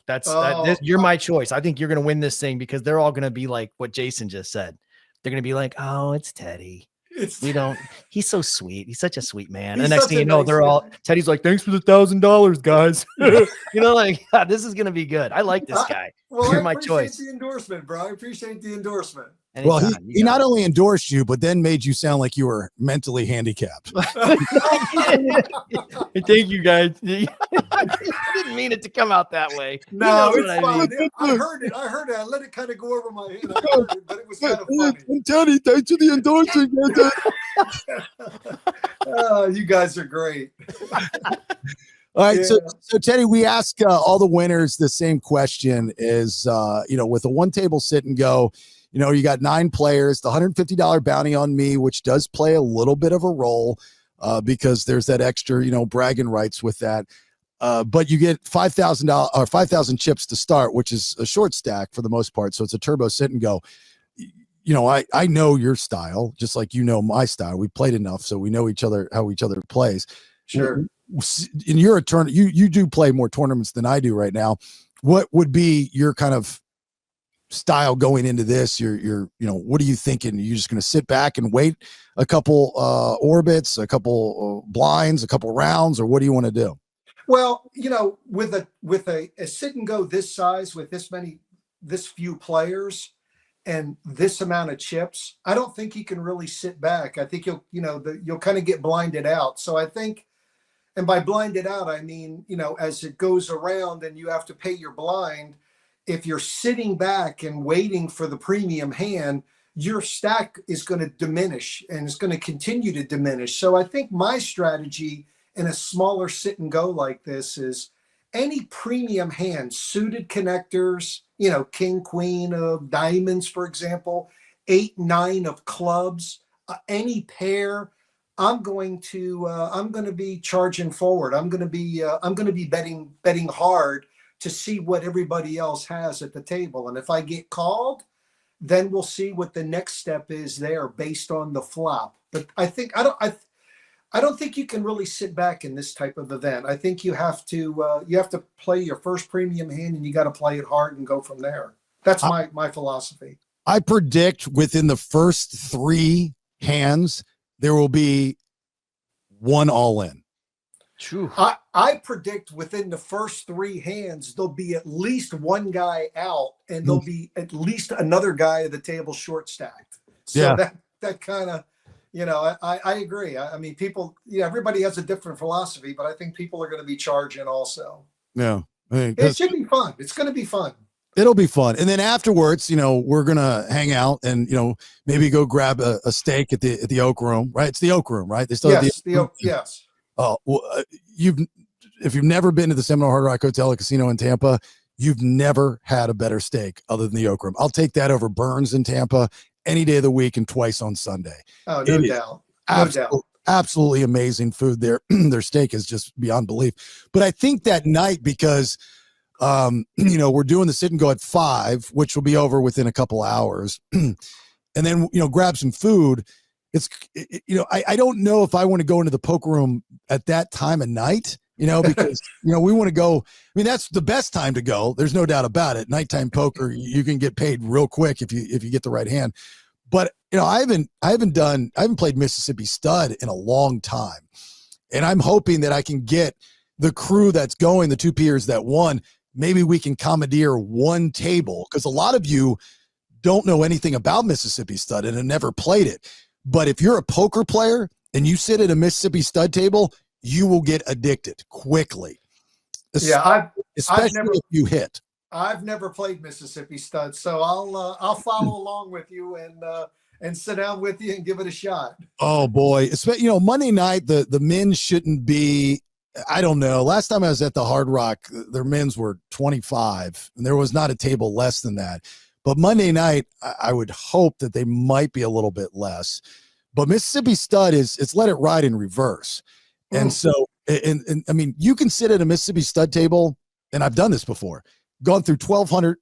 You're my choice. I think you're going to win this thing, because they're all going to be like what Jason just said. They're going to be like, oh, it's Teddy. He's so sweet. He's such a sweet man. And the next thing you know, Teddy's like, thanks for the $1,000, guys. This is going to be good. I like this guy. Well, you're my choice. The endorsement, bro. I appreciate the endorsement. Anytime, well, he not only endorsed you, but then made you sound like you were mentally handicapped. Thank you, guys. I didn't mean it to come out that way. No, it's fine. I heard it. I let it kind of go over my head. I heard it, but it was kind of funny. Teddy, thanks for the endorsement. You guys are great. All right, so Teddy, we ask all the winners the same question: is with a one table sit and go, you got 9 players, the $150 bounty on me, which does play a little bit of a role because there's that extra, bragging rights with that. But you get $5,000 or 5,000 chips to start, which is a short stack for the most part. So it's a turbo sit and go. I know your style, just like my style. We played enough, so we know how each other plays. Sure. In your turn, you do play more tournaments than I do right now. What would be your kind of style going into this? What are you thinking? Are you just going to sit back and wait a couple orbits, a couple blinds, a couple rounds, or what do you want to do? Well, with a sit and go this size, with this few players and this amount of chips, I don't think you can really sit back. I think you'll kind of get blinded out. So I think, and by blinded out, I mean, as it goes around and you have to pay your blind, if you're sitting back and waiting for the premium hand, your stack is going to diminish and it's going to continue to diminish. So I think my strategy in a smaller sit and go like this is any premium hand, suited connectors, king, queen of diamonds, for example, 8, 9 of clubs, any pair. I'm going to be charging forward. I'm going to be betting hard to see what everybody else has at the table. And if I get called, then we'll see what the next step is there based on the flop. But I don't think you can really sit back in this type of event. I think you have to play your first premium hand and you got to play it hard and go from there. That's my philosophy. I predict within the first 3 hands, there will be one all in. True. I predict within the first 3 hands, there'll be at least one guy out and there'll be at least another guy at the table short stacked. So that kind of, I agree. I mean, people, everybody has a different philosophy, but I think people are going to be charging also. Yeah. It should be fun. It's going to be fun. It'll be fun. And then afterwards, we're going to hang out and, maybe go grab a steak at the Oak Room, right? It's the Oak Room, right? They still have the Oak. Yes. Oh, well, if you've never been to the Seminole Hard Rock Hotel and Casino in Tampa, you've never had a better steak other than the Oak Room. I'll take that over Burns in Tampa any day of the week and twice on Sunday. Oh, no doubt. No doubt. Absolutely amazing food there. Their steak is just beyond belief. But I think that night, because we're doing the sit and go at 5, which will be over within a couple hours, and then grab some food. I don't know if I want to go into the poker room at that time of night, because we want to go. I mean, that's the best time to go. There's no doubt about it. Nighttime poker, you can get paid real quick if you get the right hand. But I haven't played Mississippi Stud in a long time, and I'm hoping that I can get the crew that's going, the 2 peers that won. Maybe we can commandeer one table, because a lot of you don't know anything about Mississippi Stud and have never played it. But if you're a poker player and you sit at a Mississippi Stud table, you will get addicted quickly. Yeah, especially if you hit. I've never played Mississippi Stud, so I'll follow along with you and sit down with you and give it a shot. Oh boy, Monday night the men's shouldn't be. I don't know. Last time I was at the Hard Rock, their men's were 25, and there was not a table less than that. But Monday night, I would hope that they might be a little bit less. But Mississippi Stud it's let it ride in reverse. And so, and I mean, you can sit at a Mississippi Stud table, and I've done this before, gone through 1,200,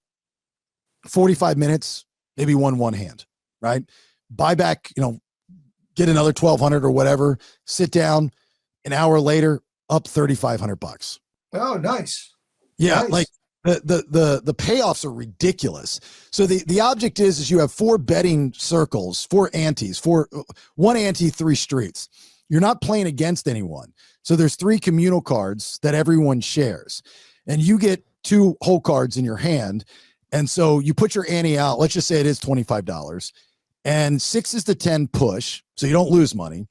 45 minutes, maybe won one hand, right? Buy back, get another 1,200 or whatever, sit down, an hour later, up $3,500. Oh, nice. Yeah. Nice. Like the payoffs are ridiculous. So the object is you have 4 betting circles, 4 antes, 1 ante, 3 streets. You're not playing against anyone. So there's 3 communal cards that everyone shares, and you get 2 whole cards in your hand. And so you put your ante out. Let's just say it is $25, and 6 is the 10 push. So you don't lose money,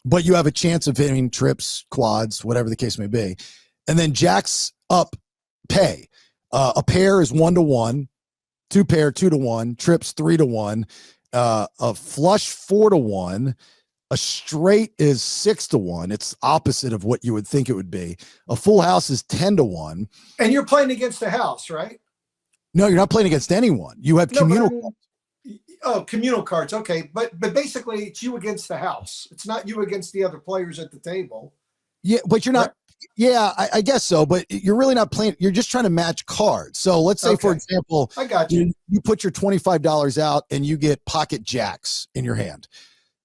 but you have a chance of hitting trips, quads, whatever the case may be. And then jacks up pay. A pair is 1-to-1, 2 pair 2-to-1, trips 3-to-1, a flush 4-to-1, a straight is 6-to-1. It's opposite of what you would think it would be. A full house is 10-to-1. And you're playing against the house, right? No, you're not playing against anyone. You have communal. Communal cards. Okay. But basically it's you against the house. It's not you against the other players at the table. Yeah, but you're not. Yeah, I guess so. But you're really not playing. You're just trying to match cards. So let's say, for example, I got you. You put your $25 out and you get pocket jacks in your hand.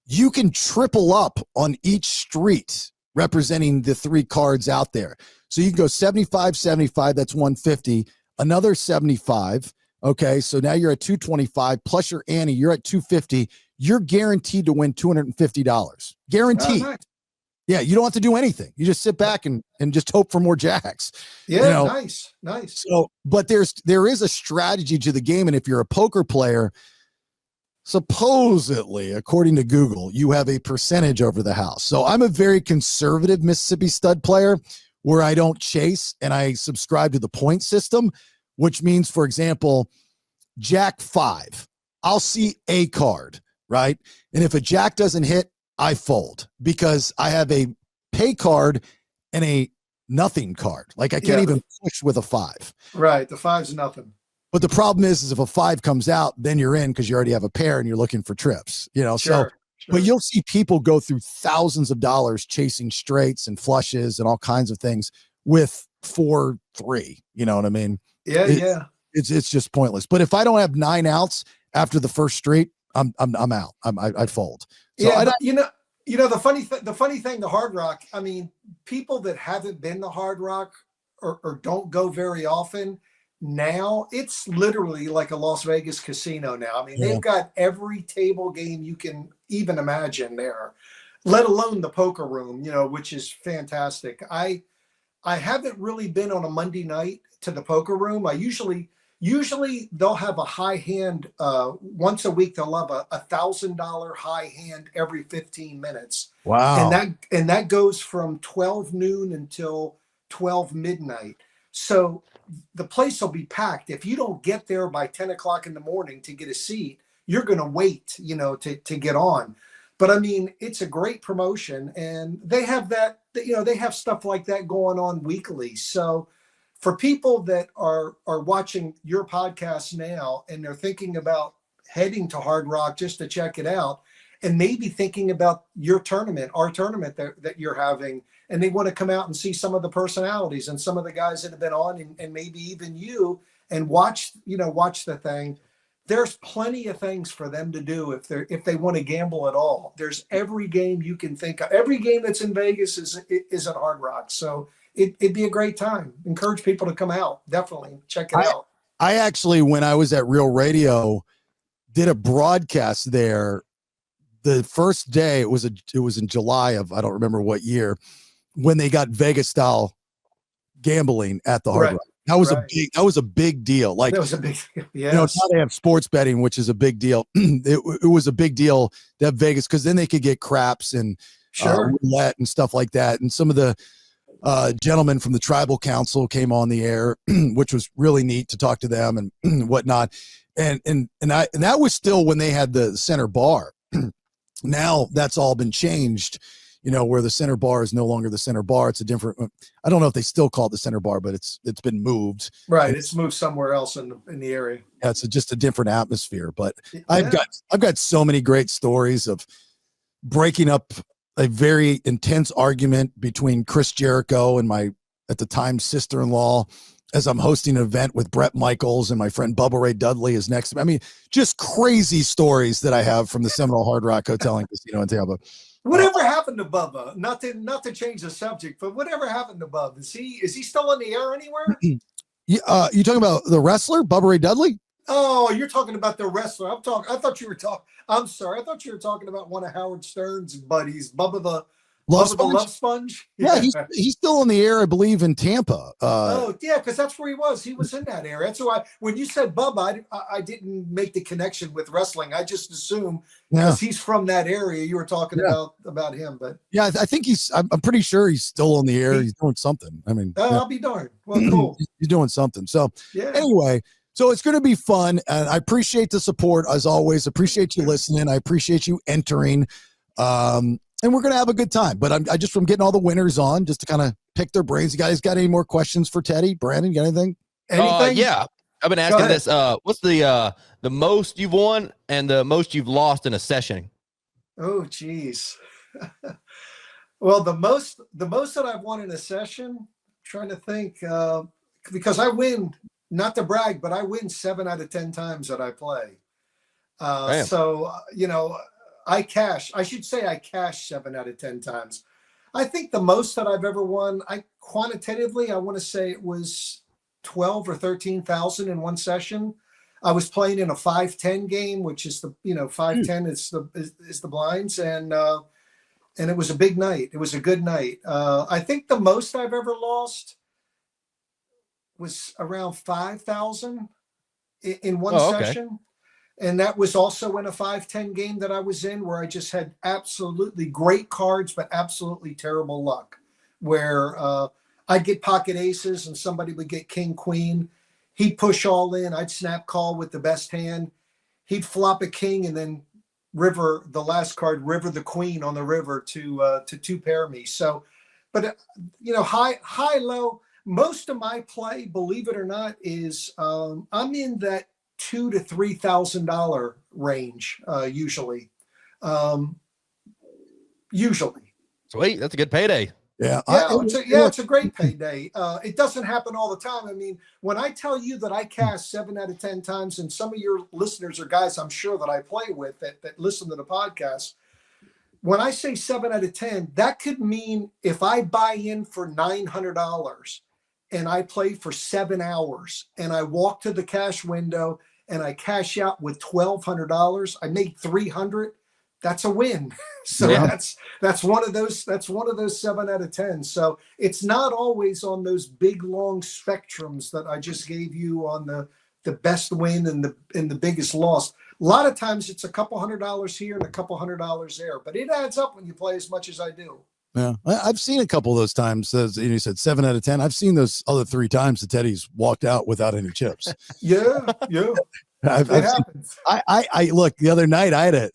You can triple up on each street representing the 3 cards out there. So you can go 75, 75. That's 150. Another 75. Okay, so now you're at 225 plus your ante. You're at 250. You're guaranteed to win $250. Guaranteed. Oh, nice. Yeah, you don't have to do anything. You just sit back and just hope for more jacks. Yeah, nice. So, but there is a strategy to the game, and if you're a poker player, supposedly, according to Google, you have a percentage over the house. So I'm a very conservative Mississippi Stud player, where I don't chase and I subscribe to the point system, which means, for example, Jack 5, I'll see a card, right? And if a Jack doesn't hit, I fold because I have a pay card and a nothing card. Like I can't even push with a 5. Right. The 5's nothing. But the problem is if a 5 comes out, then you're in because you already have a pair and you're looking for trips, Sure. But you'll see people go through thousands of dollars chasing straights and flushes and all kinds of things with 4-3. You know what I mean? Yeah. It's just pointless. But if I don't have 9 outs after the first street, I'm out. I fold. So the funny thing, the Hard Rock. I mean, people that haven't been to Hard Rock or don't go very often. Now it's literally like a Las Vegas casino now. I mean, they've got every table game you can even imagine there, let alone the poker room, which is fantastic. I haven't really been on a Monday night to the poker room. I usually they'll have a high hand once a week. They'll have a $1,000 high hand every 15 minutes. Wow. And that goes from 12 noon until 12 midnight. So the place will be packed. If you don't get there by 10 o'clock in the morning to get a seat, you're going to wait, to get on. But I mean, it's a great promotion and they have that, they have stuff like that going on weekly. So for people that are watching your podcast now and they're thinking about heading to Hard Rock just to check it out and maybe thinking about your tournament, our tournament that you're having, and they want to come out and see some of the personalities and some of the guys that have been on and maybe even you and watch the thing. There's plenty of things for them to do if they want to gamble at all. There's every game you can think of. Every game that's in Vegas is at Hard Rock. So it'd be a great time. Encourage people to come out. Definitely check it out. I actually, when I was at Real Radio, did a broadcast there. The first day it was in July of, I don't remember what year, when they got Vegas style gambling at the Hard Rock. That was a big deal. Like, that was a big deal. Yes. Now they have sports betting, which is a big deal. It was a big deal to have Vegas because then they could get craps and roulette and stuff like that. And some of the gentlemen from the tribal council came on the air, which was really neat to talk to them and whatnot. And that was still when they had the center bar. Now that's all been changed, where the center bar is no longer the center bar. It's a different, I don't know if they still call it the center bar, but it's been moved. Right. It's moved somewhere else in the area. Yeah, it's just a different atmosphere, but I've got so many great stories of breaking up a very intense argument between Chris Jericho and my, at the time, sister-in-law, as I'm hosting an event with Brett Michaels and my friend Bubba Ray Dudley is next. I mean, just crazy stories that I have from the Seminole Hard Rock Hotel and Casino in Tampa. Whatever happened to Bubba? Not to change the subject, but whatever happened to Bubba? Is he still in the air anywhere? You talking about the wrestler Bubba Ray Dudley? Oh, you're talking about the wrestler. I'm sorry. I thought you were talking about one of Howard Stern's buddies, Bubba the Love Sponge. Yeah, he's still in the air, I believe, in Tampa. Because that's where he was. He was in that area. That's why when you said Bubba, I didn't make the connection with wrestling. I just assumed because he's from that area, you were talking about him. But yeah, I think I'm pretty sure he's still on the air. He's doing something. I mean, I'll be darned. Well, cool. He's doing something. So anyway. So it's going to be fun, and I appreciate the support as always. Appreciate you listening. I appreciate you entering, and we're going to have a good time. But I just from getting all the winners on, just to kind of pick their brains. You guys got any more questions for Teddy? Brandon, got anything? Yeah, I've been asking this. What's the most you've won and the most you've lost in a session? Oh, geez. Well, the most that I've won in a session. I'm trying to think because I win. Not to brag, but I win 7 out of 10 times that I play. So, I cash 7 out of 10 times. I think the most that I've ever won, quantitatively, I want to say it was 12 or 13,000 in one session. I was playing in a 5-10 game, which is 5-10 is the blinds. And it was a big night. It was a good night. I think the most I've ever lost was around 5,000 in one session. And that was also in a 5-10 game that I was in where I just had absolutely great cards, but absolutely terrible luck where I'd get pocket aces and somebody would get king, queen. He'd push all in. I'd snap call with the best hand. He'd flop a king and then river the last card, river the queen on the river to two pair me. So, but high, low. Most of my play, believe it or not, is I'm in that $2,000 to $3,000 range usually. Usually. Sweet, that's a good payday. Yeah, it's a great payday. It doesn't happen all the time. I mean, when I tell you that I cast 7 out of 10 times, and some of your listeners are guys I'm sure that I play with that listen to the podcast, when I say 7 out of 10, that could mean if I buy in for $900 and I play for 7 hours and I walk to the cash window and I cash out with $1,200, I made $300. That's a win. So that's one of those 7 out of 10. So it's not always on those big long spectrums that I just gave you on the best win and the biggest loss. A lot of times it's a couple $100 here and a couple $100 there, but it adds up when you play as much as I do. Yeah, I've seen a couple of those times. As you said, 7 out of 10. I've seen those other 3 times that Teddy's walked out without any chips. Yeah. It happens. I look, the other night I had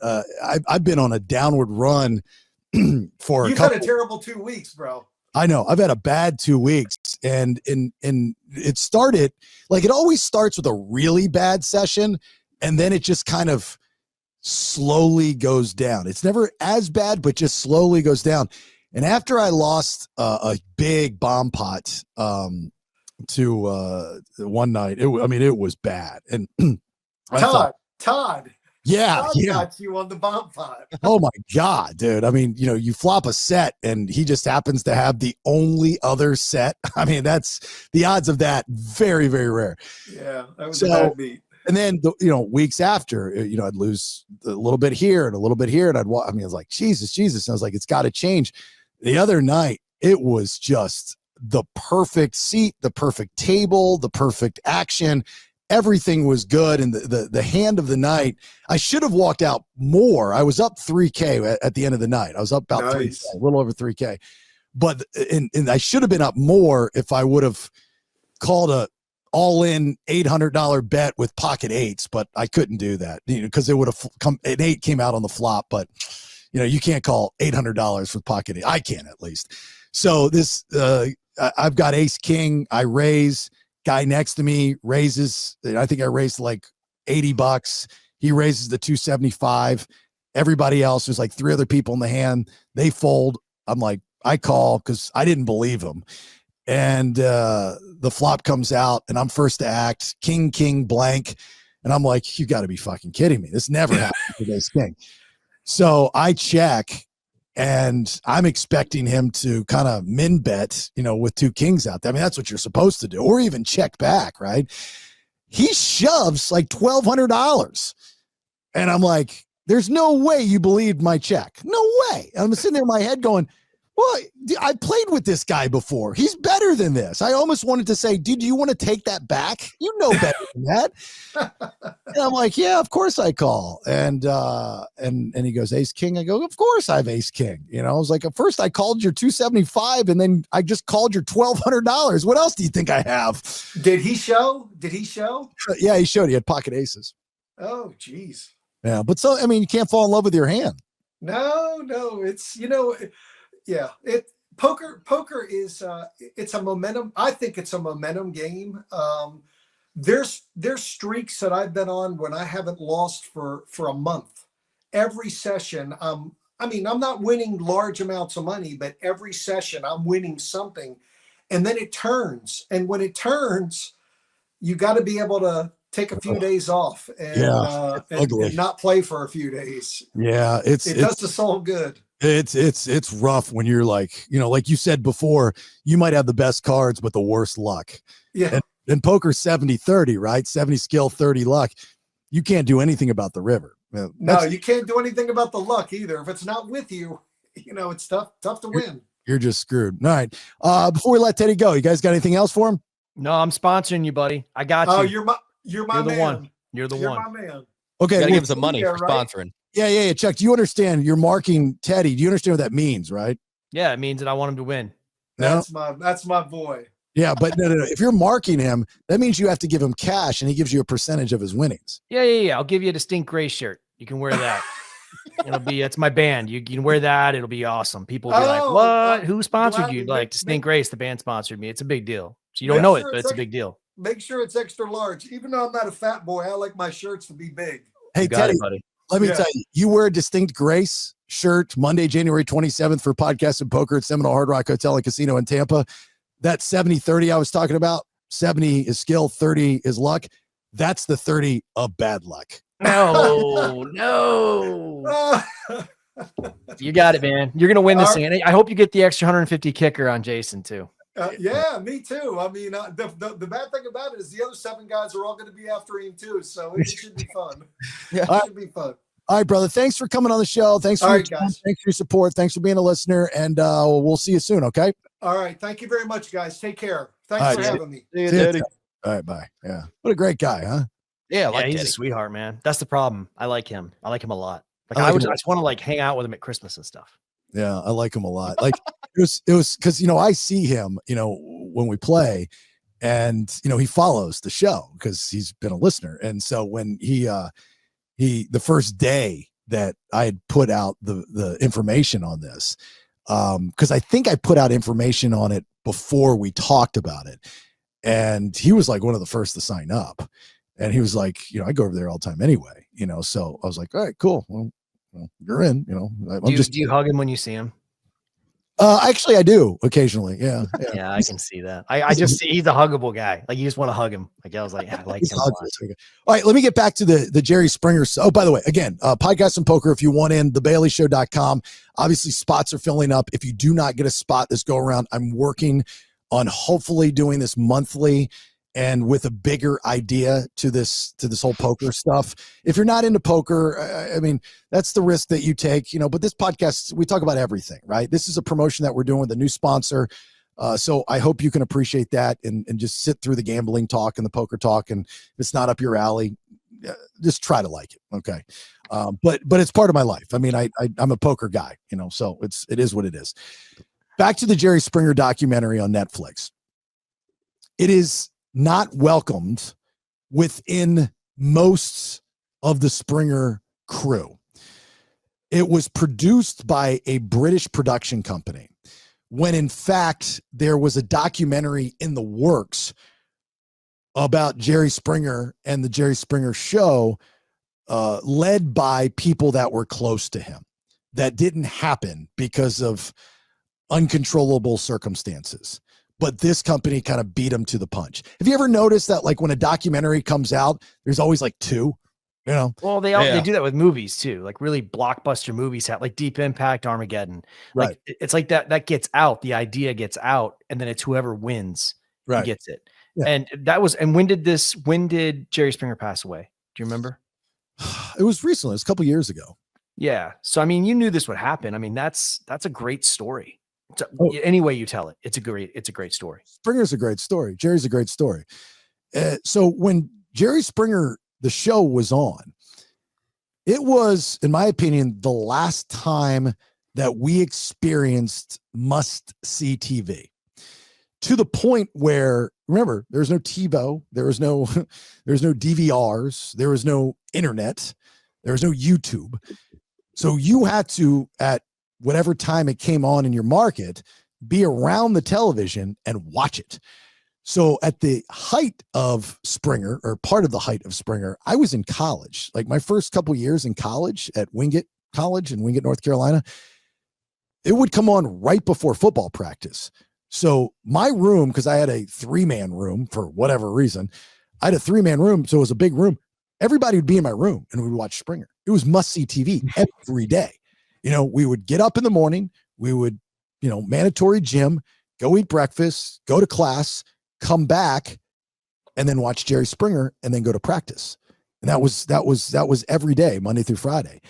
I've been on a downward run for You've had a terrible 2 weeks, bro. I know. I've had a bad 2 weeks, and it started like it always starts with a really bad session, and then it just kind of slowly goes down. It's never as bad, but just slowly goes down. And after I lost a big bomb pot to one night, it was bad. And Todd. Yeah, Todd got you on the bomb pot. Oh my God, dude. I mean, you flop a set and he just happens to have the only other set. I mean, that's the odds of that very, very rare. Yeah, that was a bad beat. And then, weeks after, I'd lose a little bit here and a little bit here. And I was like, Jesus. And I was like, it's got to change. The other night, it was just the perfect seat, the perfect table, the perfect action. Everything was good. And the hand of the night, I should have walked out more. I was up 3K at the end of the night. I was up about 3K, a little over 3K. But and I should have been up more if I would have called a all-in $800 bet with pocket eights, but I couldn't do that because it would have come. An 8 came out on the flop, but you can't call $800 with pocket eight. I can at least. So this, I've got ace king. I raise. Guy next to me raises. I think I raised like $80. He raises the 275. Everybody else, there's like 3 other people in the hand. They fold. I'm like, I call because I didn't believe him. And the flop comes out and I'm first to act, king, blank. And I'm like, you got to be fucking kidding me. This never happened with ace king. So I check and I'm expecting him to kind of min bet, with 2 kings out there. I mean, that's what you're supposed to do, or even check back, right? He shoves like $1,200. And I'm like, there's no way you believed my check. No way. I'm sitting there in my head going, well, I played with this guy before. He's better than this. I almost wanted to say, dude, do you want to take that back? You know better than that. And I'm like, yeah, of course I call. And he goes, ace king. I go, of course I have ace king. I was like, at first I called your 275 and then I just called your $1,200. What else do you think I have? Did he show? Yeah, he showed. He had pocket aces. Oh, geez. Yeah. But you can't fall in love with your hand. No, it's, yeah, poker is it's a momentum. I think it's a momentum game. There's streaks that I've been on when I haven't lost for a month. Every session, I'm not winning large amounts of money, but every session I'm winning something, and then it turns. And when it turns, you got to be able to take a few days off and not play for a few days. Yeah, it does the soul good. It's rough when you're like, like you said before, you might have the best cards, but the worst luck. Yeah. And poker 70-30, right? 70 skill, 30 luck. You can't do anything about the river. No, you can't do anything about the luck either. If it's not with you, it's tough to win. You're just screwed. All right. Before we let Teddy go, you guys got anything else for him? No, I'm sponsoring you, buddy. I got you. Oh, you're my man. One. You're the one. My man. Okay. Gotta give him some money for sponsoring. Yeah. Chuck, do you understand? You're marking Teddy. Do you understand what that means, right? Yeah, it means that I want him to win. That's my boy. Yeah, but no. If you're marking him, that means you have to give him cash, and he gives you a percentage of his winnings. Yeah. I'll give you a distinct gray shirt. You can wear that. It's my band. You can wear that. It'll be awesome. People will be like, what? Who sponsored you? Like Distinct Grace, the band sponsored me. It's a big deal. So you don't know it, but it's a big deal. Make sure it's extra large. Even though I'm not a fat boy, I like my shirts to be big. Hey, got Teddy, it, buddy. let me tell you, you wear a Distinct Grace shirt Monday, January 27th for Podcast and Poker at Seminole Hard Rock Hotel and Casino in Tampa. That 70-30 I was talking about, 70 is skill, 30 is luck. That's the 30 of bad luck. No. You got it, man. You're gonna win this thing. And I hope you get the extra 150 kicker on Jason too. Yeah, me too. I mean, the bad thing about it is the other 7 guys are all going to be after him too, so it should be fun. Yeah, it should be fun. All right, brother. Thanks for coming on the show. Thanks for guys. Thanks for your support. Thanks for being a listener, and we'll see you soon. Okay. All right. Thank you very much, guys. Take care. Thanks for having me. See you, Teddy. All right, bye. Yeah, what a great guy, huh? Yeah, He's Teddy. a sweetheart, man. That's the problem. I like him. I like him a lot. Like I I like him. just want to like hang out with him at Christmas and stuff. Yeah, I like him a lot. Like it was because I see him, when we play, and he follows the show because he's been a listener. And so when he the first day that I had put out the information on this, because I think I put out information on it before we talked about it, and he was like one of the first to sign up, and he was like, I go over there all the time anyway, so I was like, all right, cool. Well, you're in, Do you hug him when you see him? Actually I do occasionally. Yeah. Yeah, I can see that. I just see he's a huggable guy. Like you just want to hug him. Like I was like, yeah, I like him a lot. All right, let me get back to the Jerry Springer. Oh, by the way, again, Podcast and Poker, if you want in, thebaileyshow.com. Obviously, spots are filling up. If you do not get a spot this go around, I'm working on hopefully doing this monthly and with a bigger idea to this whole poker stuff. If you're not into poker, I mean, that's the risk that you take, but this podcast, we talk about everything, right? This is a promotion that we're doing with a new sponsor. So I hope you can appreciate that and just sit through the gambling talk and the poker talk. And if it's not up your alley, just try to like it. Okay. But it's part of my life. I mean, I'm a poker guy, so it is what it is. Back to the Jerry Springer documentary on Netflix. It is not welcomed within most of the Springer crew. It was produced by a British production company when in fact there was a documentary in the works about Jerry Springer and the Jerry Springer show, led by people that were close to him. That didn't happen because of uncontrollable circumstances. But this company kind of beat him to the punch. Have you ever noticed that, like, when a documentary comes out, there's always like 2, Well, they do that with movies too. Like really blockbuster movies have like Deep Impact, Armageddon. Right. Like it's like that gets out, the idea gets out, and then it's whoever wins who gets it. Yeah. And when did Jerry Springer pass away? Do you remember? It was recently. It was a couple years ago. Yeah. So I mean, you knew this would happen. I mean, that's a great story. Any way you tell it, it's a great story. Springer's a great story. Jerry's a great story. So when Jerry Springer, the show was on, it was, in my opinion, the last time that we experienced must-see TV, to the point where, remember, there's no TiVo, there's no DVRs, there was no internet, there was no YouTube. So you had to, at whatever time it came on in your market, be around the television and watch it. So at the height of Springer, or part of the height of Springer, I was in college. Like my first couple years in college at Wingate College in Wingate, North Carolina, it would come on right before football practice. So my room, because I had a 3-man room for whatever reason, I had a 3-man room. So it was a big room. Everybody would be in my room and we would watch Springer. It was must-see TV every day. We would get up in the morning, we would, mandatory gym, go eat breakfast, go to class, come back, and then watch Jerry Springer and then go to practice. And that was every day, Monday through Friday.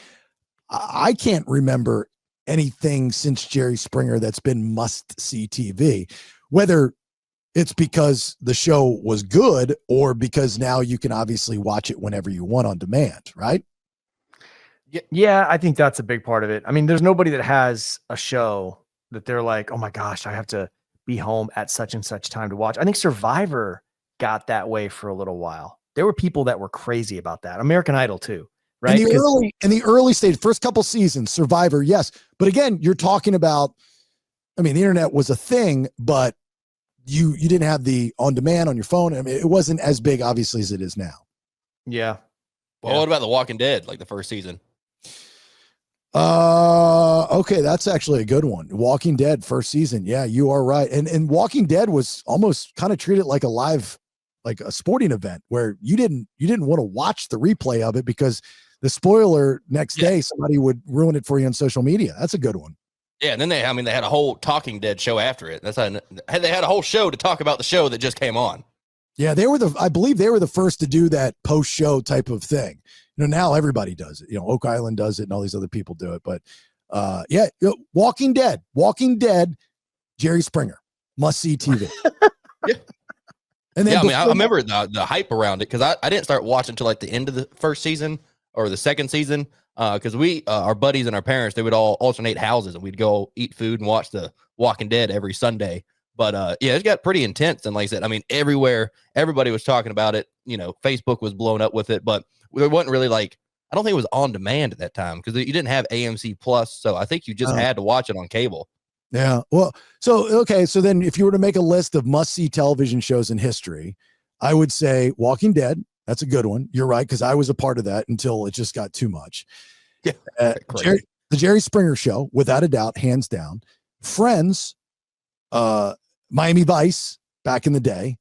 I can't remember anything since Jerry Springer that's been must-see TV, whether it's because the show was good or because now you can obviously watch it whenever you want on demand, right? Yeah, I think that's a big part of it. I mean, there's nobody that has a show that they're like, oh my gosh, I have to be home at such and such time to watch. I think Survivor got that way for a little while. There were people that were crazy about that. American Idol too, right? In the early stage, first couple seasons, Survivor, yes. But again, you're talking about, I mean, the internet was a thing, but you didn't have the on demand on your phone. I mean, it wasn't as big, obviously, as it is now. Yeah. Well, what about The Walking Dead, like the first season? Okay, that's actually a good one. Walking Dead first season. Yeah, you are right. And Walking Dead was almost kind of treated like a live, like a sporting event where you didn't want to watch the replay of it because the spoiler next day somebody would ruin it for you on social media. That's a good one. Yeah, and then they had a whole Talking Dead show after it. That's how they had a whole show to talk about the show that just came on. Yeah, I believe they were the first to do that post-show type of thing. Now everybody does it. Oak Island does it and all these other people do it. But Walking Dead, Jerry Springer, must see TV. Yeah. And then I remember the hype around it because I didn't start watching until like the end of the first season or the second season. Because we, our buddies and our parents, they would all alternate houses and we'd go eat food and watch the Walking Dead every Sunday. But it got pretty intense. And like I said, I mean, everywhere, everybody was talking about it. Facebook was blown up with it, but there wasn't really I don't think it was on demand at that time because you didn't have AMC Plus. So I think you just had to watch it on cable. Yeah. Well, so then if you were to make a list of must-see television shows in history, I would say Walking Dead. That's a good one. You're right, because I was a part of that until it just got too much. Yeah. The Jerry Springer Show, without a doubt, hands down. Friends, Miami Vice back in the day.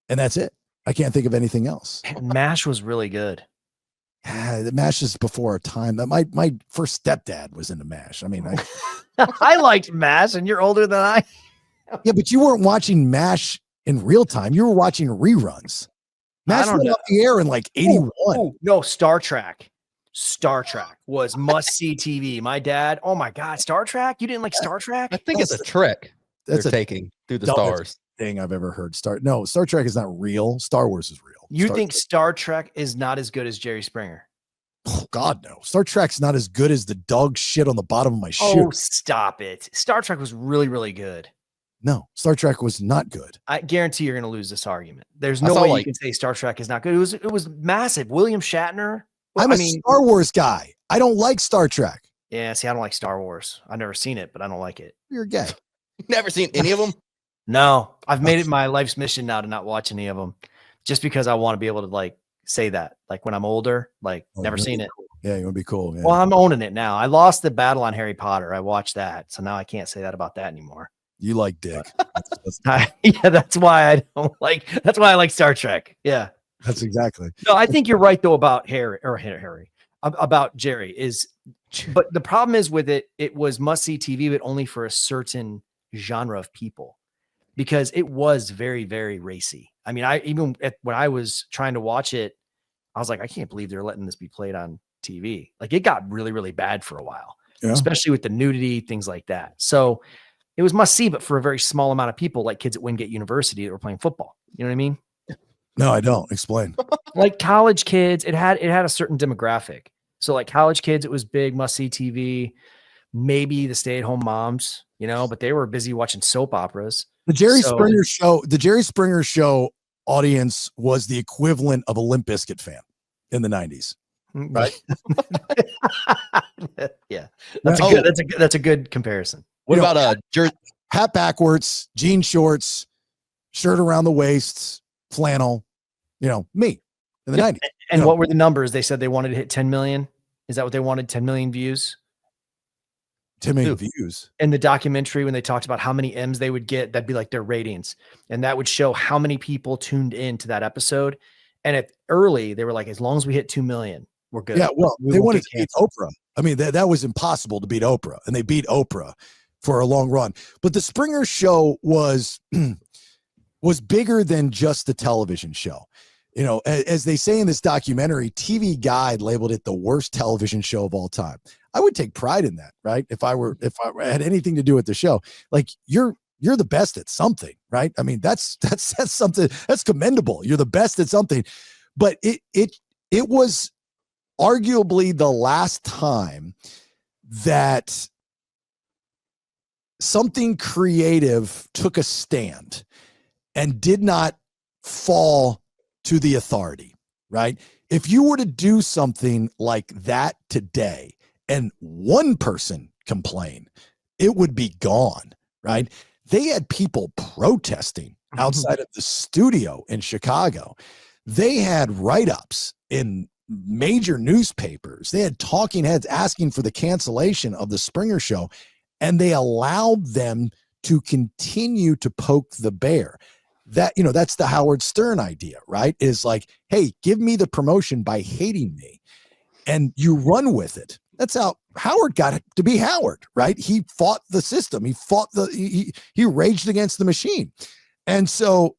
And that's it. I can't think of anything else. MASH was really good. The MASH is before our time. That my first stepdad was into MASH. I mean, I liked MASH, and you're older than I. Yeah, but you weren't watching MASH in real time. You were watching reruns. MASH went off the air in like 81. No, Star Trek. Star Trek was must-see TV. My dad, oh my God, Star Trek? You didn't like Star Trek? I think it's a trek that's they're taking through the stars. Thing I've ever heard. Star Trek is not real. Star Wars is real. You think Star Trek is not as good as Jerry Springer? Oh, God, no. Star Trek's not as good as the dog shit on the bottom of my shoe. Oh, stop it. Star Trek was really, really good. No, Star Trek was not good. I guarantee you're going to lose this argument. There's no way you can say Star Trek is not good. It was massive. William Shatner. I'm a Star Wars guy. I don't like Star Trek. Yeah, see, I don't like Star Wars. I've never seen it, but I don't like it. You're gay. Never seen any of them? No, I've made it my life's mission now to not watch any of them just because I want to be able to say that when I'm older, never seen it. Cool. Yeah, you want to be cool. Yeah. Well, I'm owning it now. I lost the battle on Harry Potter. I watched that. So now I can't say that about that anymore. You like dick. That's why I like Star Trek. Yeah. That's exactly. No, I think you're right though about about Jerry but the problem is with it was must-see TV, but only for a certain genre of people because it was very, very racy. I mean, when I was trying to watch it, I was like, I can't believe they're letting this be played on TV. It got really, really bad for a while, especially with the nudity, things like that. So it was must see, but for a very small amount of people, like kids at Wingate University that were playing football. You know what I mean? No, I don't. Explain. Like college kids, it had a certain demographic. So like college kids, it was big must see TV. Maybe the stay-at-home moms, but they were busy watching soap operas. The Jerry Springer Show audience was the equivalent of a Limp Bizkit fan in the 90s. Right? Yeah. That's a good comparison. What about hat backwards, jean shorts, shirt around the waist, flannel, me in the 90s. And what were the numbers? They said they wanted to hit 10 million. Is that what they wanted? 10 million views? 10 million views. In the documentary, when they talked about how many M's they would get, that'd be like their ratings. And that would show how many people tuned in to that episode. And early, they were like, as long as we hit 2 million, we're good. Yeah, well, they wanted to beat Oprah. I mean, that was impossible to beat Oprah. And they beat Oprah for a long run. But the Springer Show was bigger than just the television show. As they say in this documentary, TV Guide labeled it the worst television show of all time. I would take pride in that, right? If I had anything to do with the show, you're the best at something, right? I mean, that's something that's commendable. You're the best at something, but it was arguably the last time that something creative took a stand and did not fall to the authority, right? If you were to do something like that today and one person complain, it would be gone, right? They had people protesting outside of the studio in Chicago. They had write-ups in major newspapers. They had talking heads asking for the cancellation of the Springer Show, and they allowed them to continue to poke the bear. That, that's the Howard Stern idea, right? Is like, hey, give me the promotion by hating me, and you run with it. That's how Howard got to be Howard, right? He fought the system. He fought he raged against the machine. And so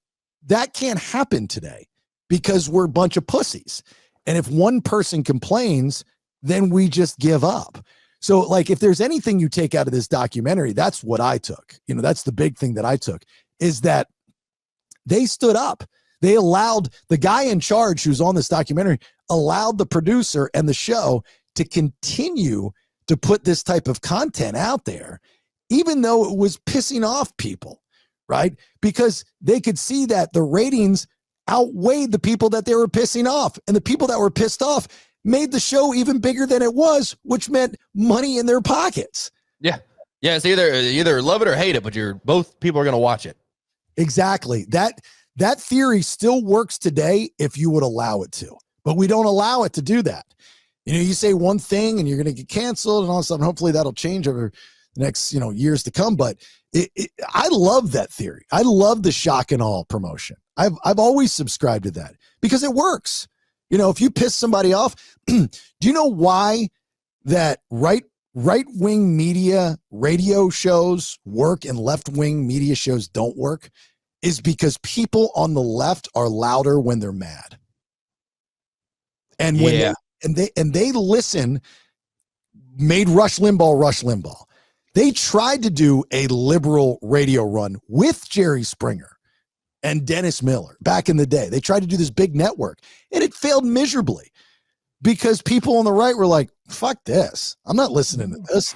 that can't happen today because we're a bunch of pussies. And if one person complains, then we just give up. So like, if there's anything you take out of this documentary, that's what I took. That's the big thing that I took, is that they stood up. They allowed the guy in charge who's on this documentary, allowed the producer and the show to continue to put this type of content out there, even though it was pissing off people, right? Because they could see that the ratings outweighed the people that they were pissing off, and the people that were pissed off made the show even bigger than it was, which meant money in their pockets. Yeah. It's either love it or hate it, but both people are going to watch it. Exactly. That theory still works today if you would allow it to, but we don't allow it to do that. You say one thing and you're going to get canceled, and all of a sudden, hopefully that'll change over the next, years to come. But I love that theory. I love the shock and awe promotion. I've always subscribed to that because it works. If you piss somebody off, do you know why that right-wing media radio shows work and left-wing media shows don't work? Is because people on the left are louder when they're mad. And when they listen, made Rush Limbaugh. They tried to do a liberal radio run with Jerry Springer and Dennis Miller back in the day. They tried to do this big network, and it failed miserably because people on the right were like, fuck this. I'm not listening to this.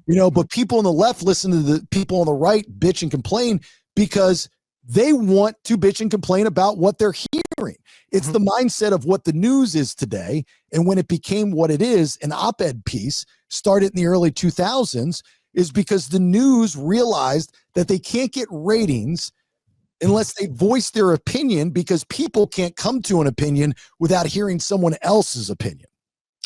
But people on the left listen to the people on the right bitch and complain because they want to bitch and complain about what they're hearing. It's the mindset of what the news is today. And when it became what it is, an op-ed piece started in the early 2000s, is because the news realized that they can't get ratings unless they voice their opinion, because people can't come to an opinion without hearing someone else's opinion.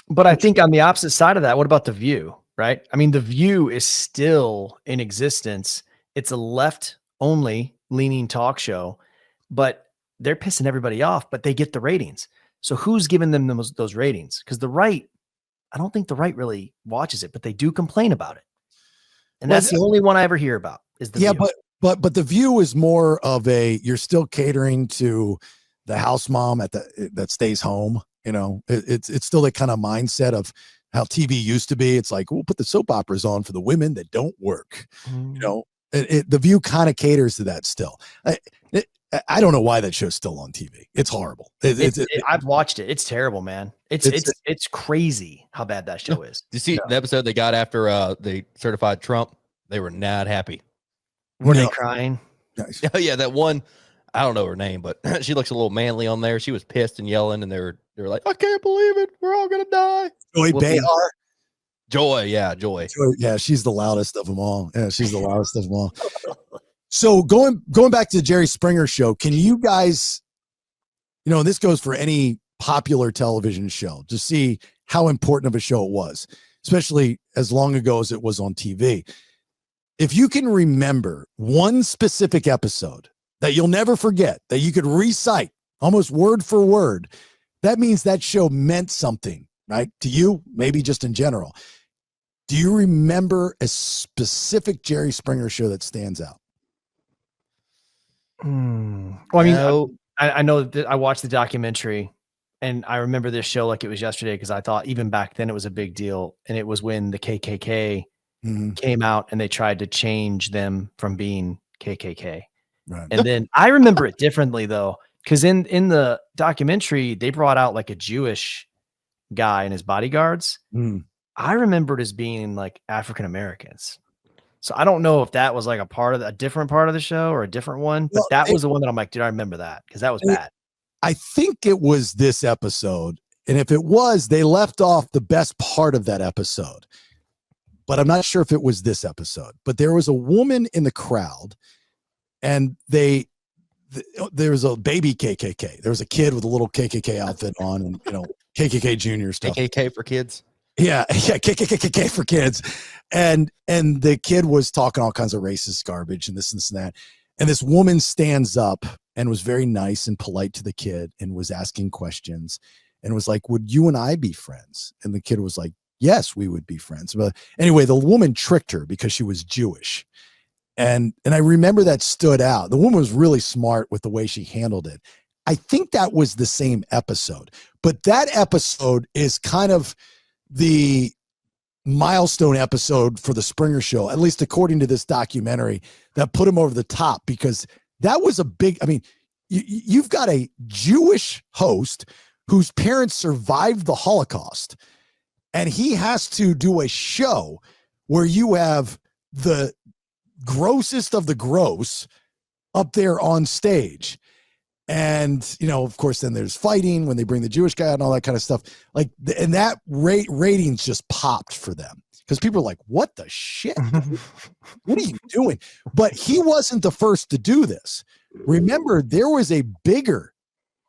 But I think on the opposite side of that, what about The View, right? I mean, The View is still in existence. It's a left-only leaning talk show, but they're pissing everybody off, but they get the ratings. So who's giving them those ratings? Because the right, I don't think the right really watches it, but they do complain about it. And that's the only one I ever hear about is The View. But The View is more of you're still catering to the house mom that stays home. It's still that kind of mindset of how TV used to be. It's like, we'll put the soap operas on for the women that don't work. The View kind of caters to that still. I don't know why that show's still on TV. It's horrible. I've watched it. It's terrible, man. It's crazy how bad that show is. You see the episode they got after they certified Trump? They were not happy. Were they crying? Nice. Oh yeah, that one. I don't know her name, but she looks a little manly on there. She was pissed and yelling, and they were like, "I can't believe it. We're all gonna die." Joy Behar. Joy. Yeah, she's the loudest of them all. So going back to the Jerry Springer show, can you guys, this goes for any popular television show, to see how important of a show it was, especially as long ago as it was on TV. If you can remember one specific episode that you'll never forget, that you could recite almost word for word, that means that show meant something, right? To you, maybe just in general. Do you remember a specific Jerry Springer show that stands out? Well, I mean, I know that I watched the documentary, and I remember this show like it was yesterday, because I thought even back then it was a big deal. And it was when the KKK came out and they tried to change them from being KKK. Right. And then I remember it differently though, because in the documentary they brought out like a Jewish guy and his bodyguards. I remember it as being like African Americans. So I don't know if that was like a different part of the show or a different one, but Well, that was the one that I'm like, dude, I remember that because that was bad. I think it was this episode. And if it was, they left off the best part of that episode. But I'm not sure if it was this episode. But there was a woman in the crowd, and there was a baby KKK. There was a kid with a little KKK outfit on, and KKK Junior stuff. KKK for kids. Yeah, KKK for kids, and the kid was talking all kinds of racist garbage and this and that. And this woman stands up and was very nice and polite to the kid and was asking questions and was like, "Would you and I be friends?" And the kid was like, "Yes, we would be friends." But anyway, the woman tricked her because she was Jewish. And I remember that stood out. The woman was really smart with the way she handled it. I think that was the same episode, but that episode is kind of the milestone episode for the Springer Show, at least according to this documentary, that put him over the top, because that was a big, I mean, you've got a Jewish host whose parents survived the Holocaust, and he has to do a show where you have the grossest of the gross up there on stage. And, of course, then there's fighting when they bring the Jewish guy out and all that kind of stuff. Like, and that ratings just popped for them because people are like, what the shit? What are you doing? But he wasn't the first to do this. Remember, there was a bigger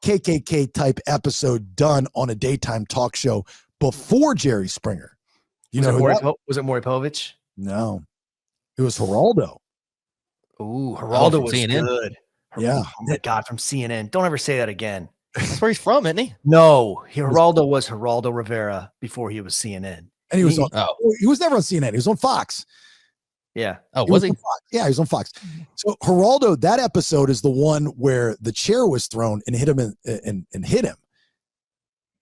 KKK type episode done on a daytime talk show before Jerry Springer. Was it Maury Povich? No, it was Geraldo. Ooh, Geraldo was CNN. good. Yeah. Oh my God, from CNN. Don't ever say that again. That's where he's from, isn't he? No, Geraldo was Geraldo Rivera before he was CNN. And he was he was never on CNN. He was on Fox. Yeah. Oh, was he? Yeah, he was on Fox. So Geraldo, that episode is the one where the chair was thrown and hit him and hit him.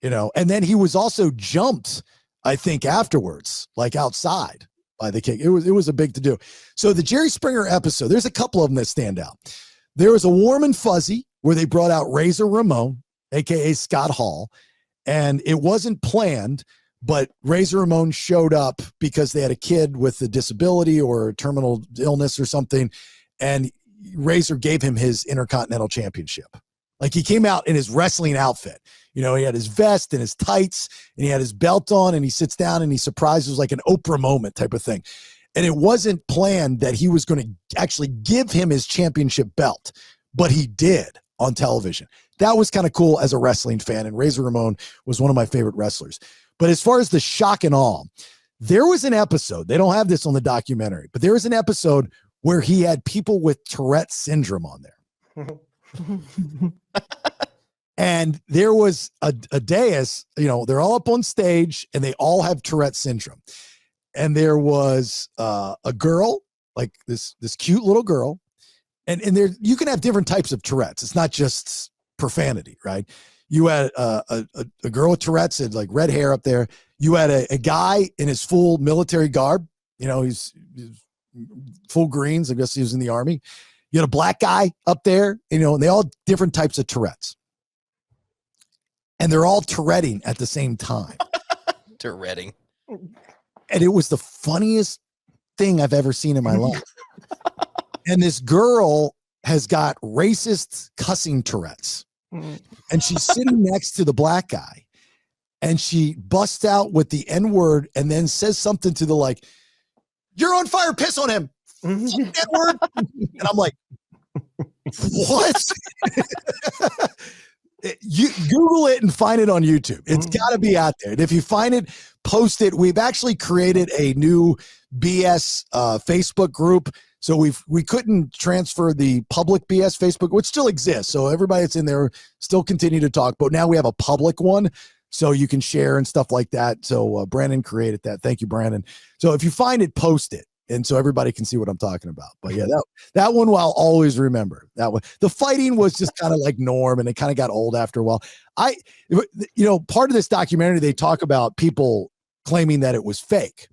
And then he was also jumped, I think, afterwards, like outside by the kick. It was a big to do. So the Jerry Springer episode, there's a couple of them that stand out. There was a Warm and Fuzzy where they brought out Razor Ramon, aka Scott Hall, and it wasn't planned, but Razor Ramon showed up because they had a kid with a disability or a terminal illness or something, and Razor gave him his Intercontinental Championship. Like, he came out in his wrestling outfit. He had his vest and his tights, and he had his belt on, and he sits down and he surprises, like an Oprah moment type of thing. And it wasn't planned that he was going to actually give him his championship belt, but he did on television. That was kind of cool as a wrestling fan, and Razor Ramon was one of my favorite wrestlers. But as far as the shock and awe, there was an episode, they don't have this on the documentary, but there was an episode where he had people with Tourette syndrome on there. And there was a dais, they're all up on stage and they all have Tourette syndrome. And there was a girl, like this cute little girl. And there, you can have different types of Tourette's. It's not just profanity, right? You had a girl with Tourette's and like red hair up there. You had a guy in his full military garb. He's full greens. I guess he was in the army. You had a black guy up there, and they all different types of Tourette's. And they're all Touretting at the same time. Touretting. And it was the funniest thing I've ever seen in my life. And this girl has got racist cussing Tourette's. And she's sitting next to the black guy. And she busts out with the N-word and then says something to the like, "You're on fire, piss on him." N-word. And I'm like, what? You Google it and find it on YouTube. It's got to be out there. And if you find it, post it. We've actually created a new BS Facebook group. So we couldn't transfer the public BS Facebook, which still exists. So everybody that's in there still continue to talk. But now we have a public one, so you can share and stuff like that. So Brandon created that. Thank you, Brandon. So if you find it, post it. And so everybody can see what I'm talking about. But yeah, that one I'll always remember. That one. The fighting was just kind of like norm, and it kind of got old after a while. Part of this documentary, they talk about people claiming that it was fake,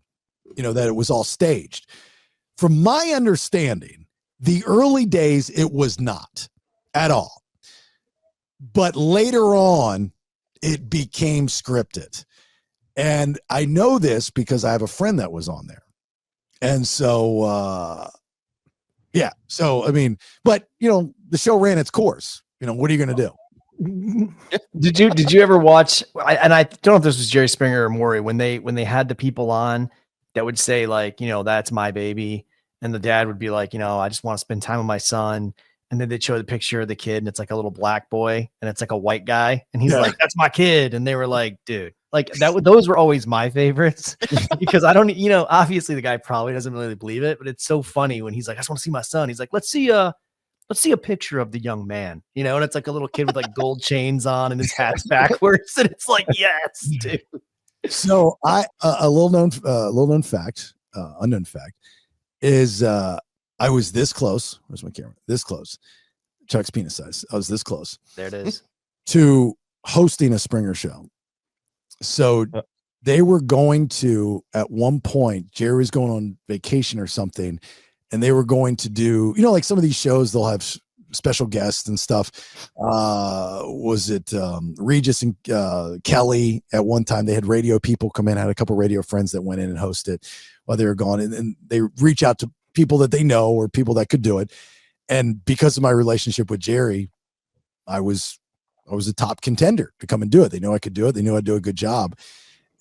that it was all staged. From my understanding, the early days, it was not at all. But later on, it became scripted. And I know this because I have a friend that was on there. And so, yeah. So, I mean, but the show ran its course. What are you going to do? Did you ever watch? And I don't know if this was Jerry Springer or Maury when they had the people on that would say like, that's my baby, and the dad would be like, I just want to spend time with my son, and then they'd show the picture of the kid, and it's like a little black boy, and it's like a white guy, and he's like, that's my kid, and they were like, dude, like those were always my favorites because I don't, obviously the guy probably doesn't really believe it, but it's so funny when he's like, I just want to see my son. He's like, let's see a picture of the young man, and it's like a little kid with like gold chains on and his hat's backwards. And it's like, yes, dude. So a little known fact, unknown fact is, I was this close. Where's my camera? This close. Chuck's penis size. I was this close. There it is. To hosting a Springer show. So they were going to, at one point, Jerry was going on vacation or something, and they were going to do, like some of these shows, they'll have special guests and stuff. Was it Regis and Kelly at one time? They had radio people come in, had a couple radio friends that went in and hosted while they were gone. And they reach out to people that they know or people that could do it. And because of my relationship with Jerry, I was a top contender to come and do it. They knew I could do it. They knew I'd do a good job.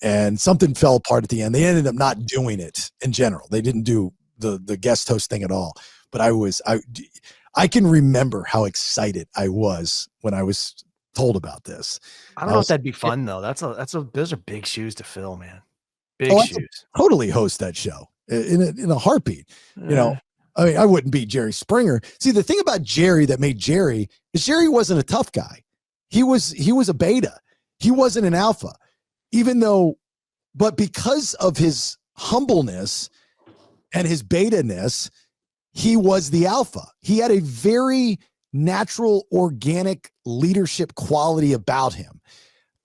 And something fell apart at the end. They ended up not doing it in general. They didn't do the guest host thing at all. But I can remember how excited I was when I was told about this. I don't know if that'd be fun though. Those are big shoes to fill, man. Big shoes. Totally host that show in a heartbeat. I mean, I wouldn't be Jerry Springer. See, the thing about Jerry that made Jerry is Jerry wasn't a tough guy. He was a beta. He wasn't an alpha, but because of his humbleness and his beta-ness, he was the alpha. He had a very natural, organic leadership quality about him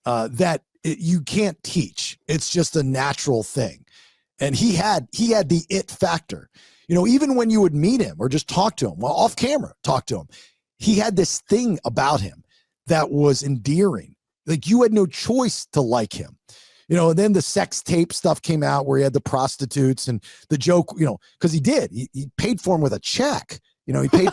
that you can't teach. It's just a natural thing. And he had the it factor. Even when you would meet him or just talk to him, off camera, talk to him, he had this thing about him that was endearing. Like you had no choice to like him. And then the sex tape stuff came out where he had the prostitutes and the joke, because he paid for him with a check. He paid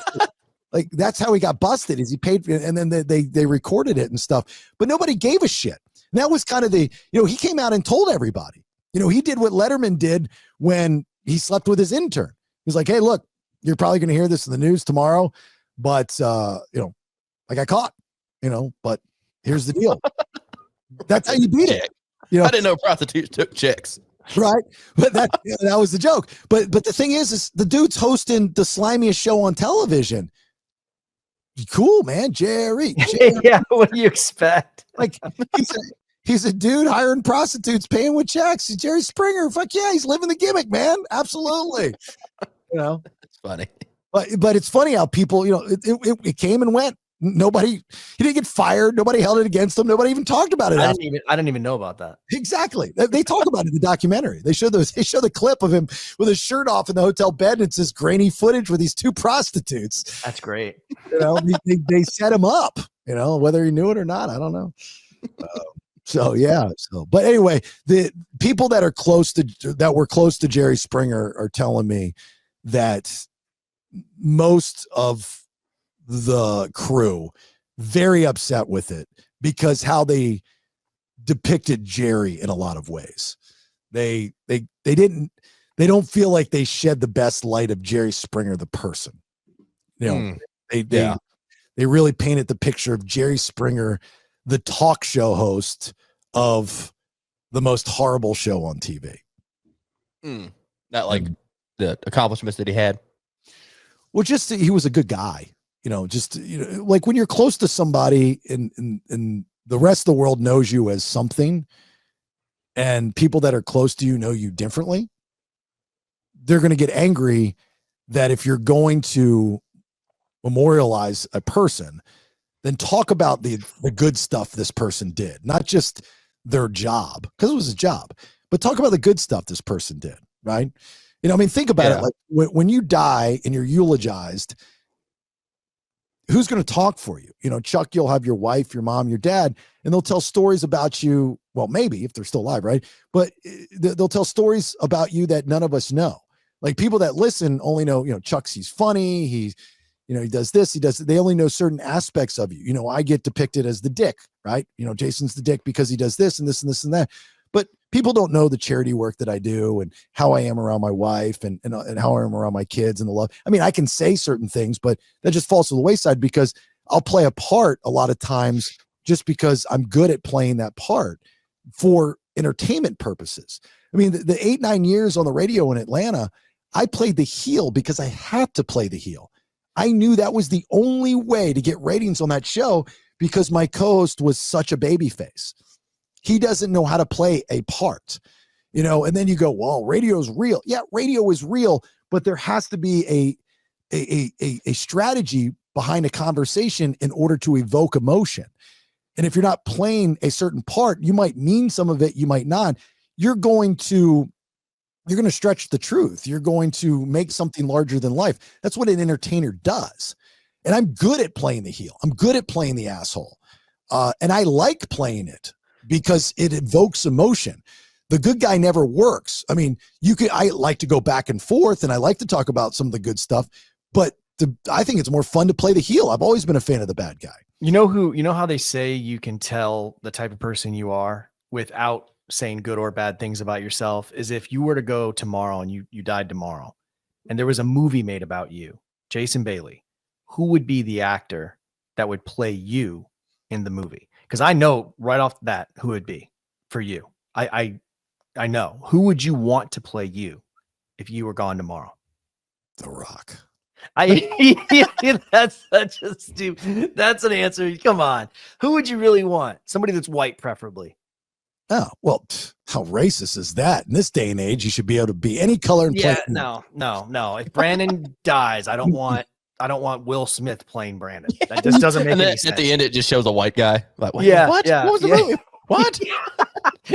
like that's how he got busted is he paid and then they recorded it and stuff, but nobody gave a shit. And that was kind of he came out and told everybody. He did what Letterman did when he slept with his intern. He's like, hey, look, you're probably going to hear this in the news tomorrow, but I got caught, but here's the deal. That's how you beat it. I didn't know prostitutes took checks. Right. But that was the joke. But the thing is the dude's hosting the slimiest show on television. Cool, man. Jerry. Yeah. What do you expect? Like he's a dude hiring prostitutes, paying with checks. He's Jerry Springer. Fuck yeah. He's living the gimmick, man. Absolutely. It's funny. But it's funny how people, it came and went. He didn't get fired. Nobody held it against him. Nobody even talked about it. I didn't even know about that. Exactly. They talk about it in the documentary. They show the clip of him with his shirt off in the hotel bed. And it's this grainy footage with these two prostitutes. That's great. They set him up, whether he knew it or not. I don't know. But anyway, the people that were close to Jerry Springer are telling me that most of the crew very upset with it because how they depicted Jerry in a lot of ways. They don't feel like they shed the best light of Jerry Springer the person. They really painted the picture of Jerry Springer, the talk show host of the most horrible show on TV. Not like the accomplishments that he had. Well, just he was a good guy. Like when you're close to somebody and the rest of the world knows you as something and people that are close to you know you differently, they're going to get angry that if you're going to memorialize a person, then talk about the good stuff this person did, not just their job, because it was a job, but talk about the good stuff this person did, right? Think about it. Like when you die and you're eulogized, who's going to talk for you? Chuck, you'll have your wife, your mom, your dad, and they'll tell stories about you. Well, maybe if they're still alive, right? But they'll tell stories about you that none of us know. Like people that listen only know, Chuck's, he's funny. He's, he does this, he does, they only know certain aspects of you. I get depicted as the dick, right? Jason's the dick because he does this and this and this and that. But people don't know the charity work that I do and how I am around my wife and how I am around my kids and the love. I mean, I can say certain things, but that just falls to the wayside because I'll play a part a lot of times just because I'm good at playing that part for entertainment purposes. I mean, the 8-9 years on the radio in Atlanta, I played the heel because I had to play the heel. I knew that was the only way to get ratings on that show because my co-host was such a baby face. He doesn't know how to play a part, and then you go, well, radio is real. Yeah, radio is real, but there has to be a strategy behind a conversation in order to evoke emotion. And if you're not playing a certain part, you might mean some of it, you might not. You're going to stretch the truth. You're going to make something larger than life. That's what an entertainer does. And I'm good at playing the heel. I'm good at playing the asshole. And I like playing it because it evokes emotion. The good guy never works. I mean, I like to go back and forth and I like to talk about some of the good stuff, but I think it's more fun to play the heel. I've always been a fan of the bad guy. You know how they say you can tell the type of person you are without saying good or bad things about yourself is if you were to go tomorrow and you died tomorrow and there was a movie made about you, Jason Bailey, who would be the actor that would play you in the movie? Because I know right off the bat who it would be for you. I know. Who would you want to play you if you were gone tomorrow? The Rock. That's such a stupid. That's an answer. Come on. Who would you really want? Somebody that's white, preferably. Oh, well, how racist is that? In this day and age, you should be able to be any color and play. No. If Brandon dies, I don't want Will Smith playing Brandon. That just doesn't make any sense. At the end, it just shows a white guy. Like, what? Yeah, What? yeah, What was the yeah. movie? What?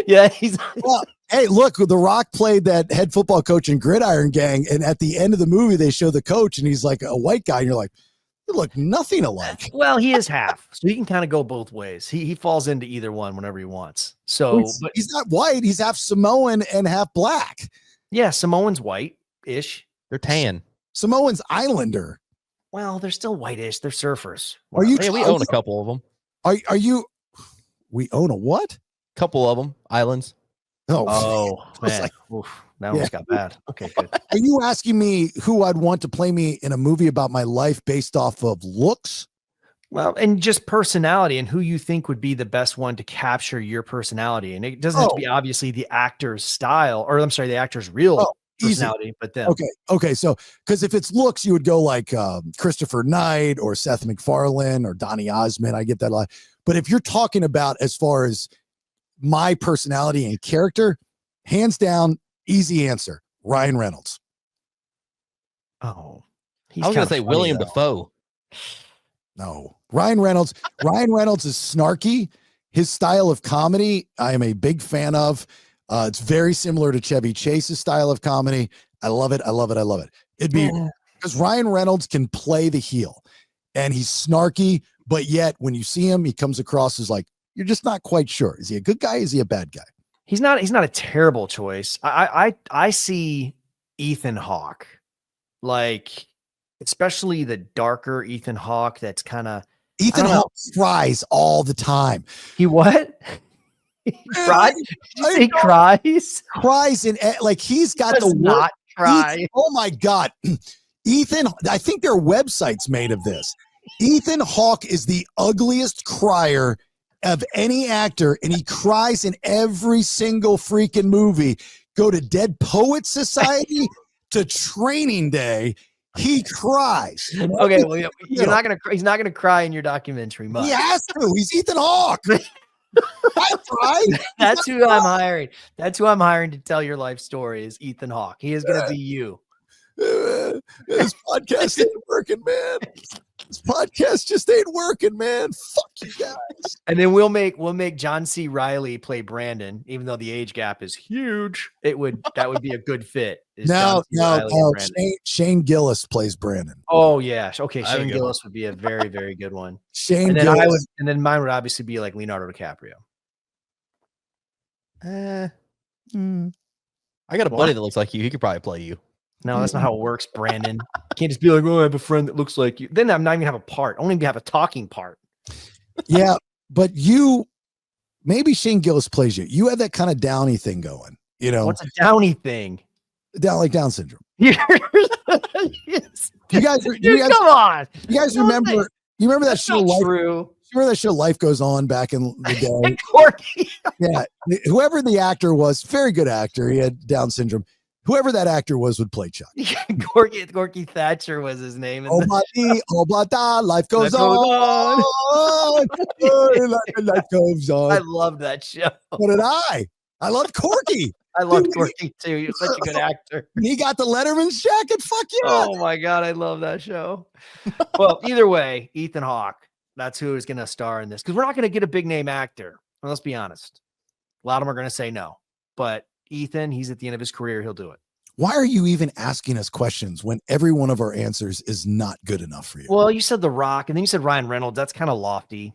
Yeah, he's Well, hey, look, The Rock played that head football coach in Gridiron Gang, and at the end of the movie, they show the coach, and he's like a white guy, and you're like, you look nothing alike. well, he is half, so he can kind of go both ways. He falls into either one whenever he wants. So, but He's not white; he's half Samoan and half black. yeah, Samoan's white-ish. They're tan. Samoan's Islander. Well, they're still whitish. They're surfers. Are you? Yeah, we own a couple of them. Are you? We own a what? Couple of them. Islands. Oh was man, like- oof, that almost got bad. Okay, good. Are you asking me who I'd want to play me in a movie about my life based off of looks? Well, and just personality and who you think would be the best one to capture your personality. And it doesn't have to be obviously the actor's style, or I'm sorry, the actor's real personality, but them. Okay. So, because if it's looks, you would go like Christopher Knight or Seth MacFarlane or Donny Osmond. I get that a lot. But if you're talking about as far as my personality and character, hands down, easy answer, Ryan Reynolds. Oh, I was going to say William Dafoe. No, Ryan Reynolds. Ryan Reynolds is snarky. His style of comedy, I am a big fan of. It's very similar to Chevy Chase's style of comedy. I love it. I love it. I love it. It'd be because Ryan Reynolds can play the heel and he's snarky, but yet when you see him, he comes across as like, you're just not quite sure. Is he a good guy? Is he a bad guy? He's not a terrible choice. I see Ethan Hawke, like especially the darker Ethan Hawke. That's kind of Ethan Hawke cries all the time. He what? He cries? Did you say cries? Cries and like he's got Does not cry. Oh my God. Ethan, I think there are websites made of this. Ethan Hawke is the ugliest crier of any actor, and he cries in every single freaking movie. Go to Dead Poets Society to Training Day. He cries. Okay, well, he's not gonna cry in your documentary much. He has to. He's Ethan Hawke. I tried. That's who I'm hiring. That's who I'm hiring to tell your life story is Ethan Hawke. He is gonna be you. This podcast ain't working, man. This podcast just ain't working, man. Fuck you guys. And then we'll make John C. Reilly play Brandon, even though the age gap is huge. That would be a good fit. No. Shane Gillis plays Brandon. Oh yeah. Okay, That'd Shane be good Gillis would be a very, very good one. Shane And then Gillis. mine would obviously be like Leonardo DiCaprio. I got a buddy that looks like you. He could probably play you. No, that's not how it works, Brandon. You can't just be like, oh, I have a friend that looks like you. Then I'm not even have a part. I don't even have a talking part. Yeah, but maybe Shane Gillis plays you. You have that kind of Downy thing going. What's a Downy thing? Down syndrome. Yes. You guys, Dude, come on. You guys remember? You remember that That's show? not true. Remember that show Life Goes On back in the day? Corky. Yeah, whoever the actor was, very good actor. He had Down syndrome. Whoever that actor was would play Chuck. Corky Thatcher was his name. Life goes on. Life goes on. I love that show. What did I? I loved Corky. I loved Corky too. He was such a good actor. He got the Letterman's jacket. Fuck yeah. Oh my God, I love that show. Well, either way, Ethan Hawke. That's who is going to star in this, because we're not going to get a big name actor. Well, let's be honest. A lot of them are going to say no. But Ethan, he's at the end of his career. He'll do it. Why are you even asking us questions when every one of our answers is not good enough for you? Well, you said The Rock, and then you said Ryan Reynolds. That's kind of lofty.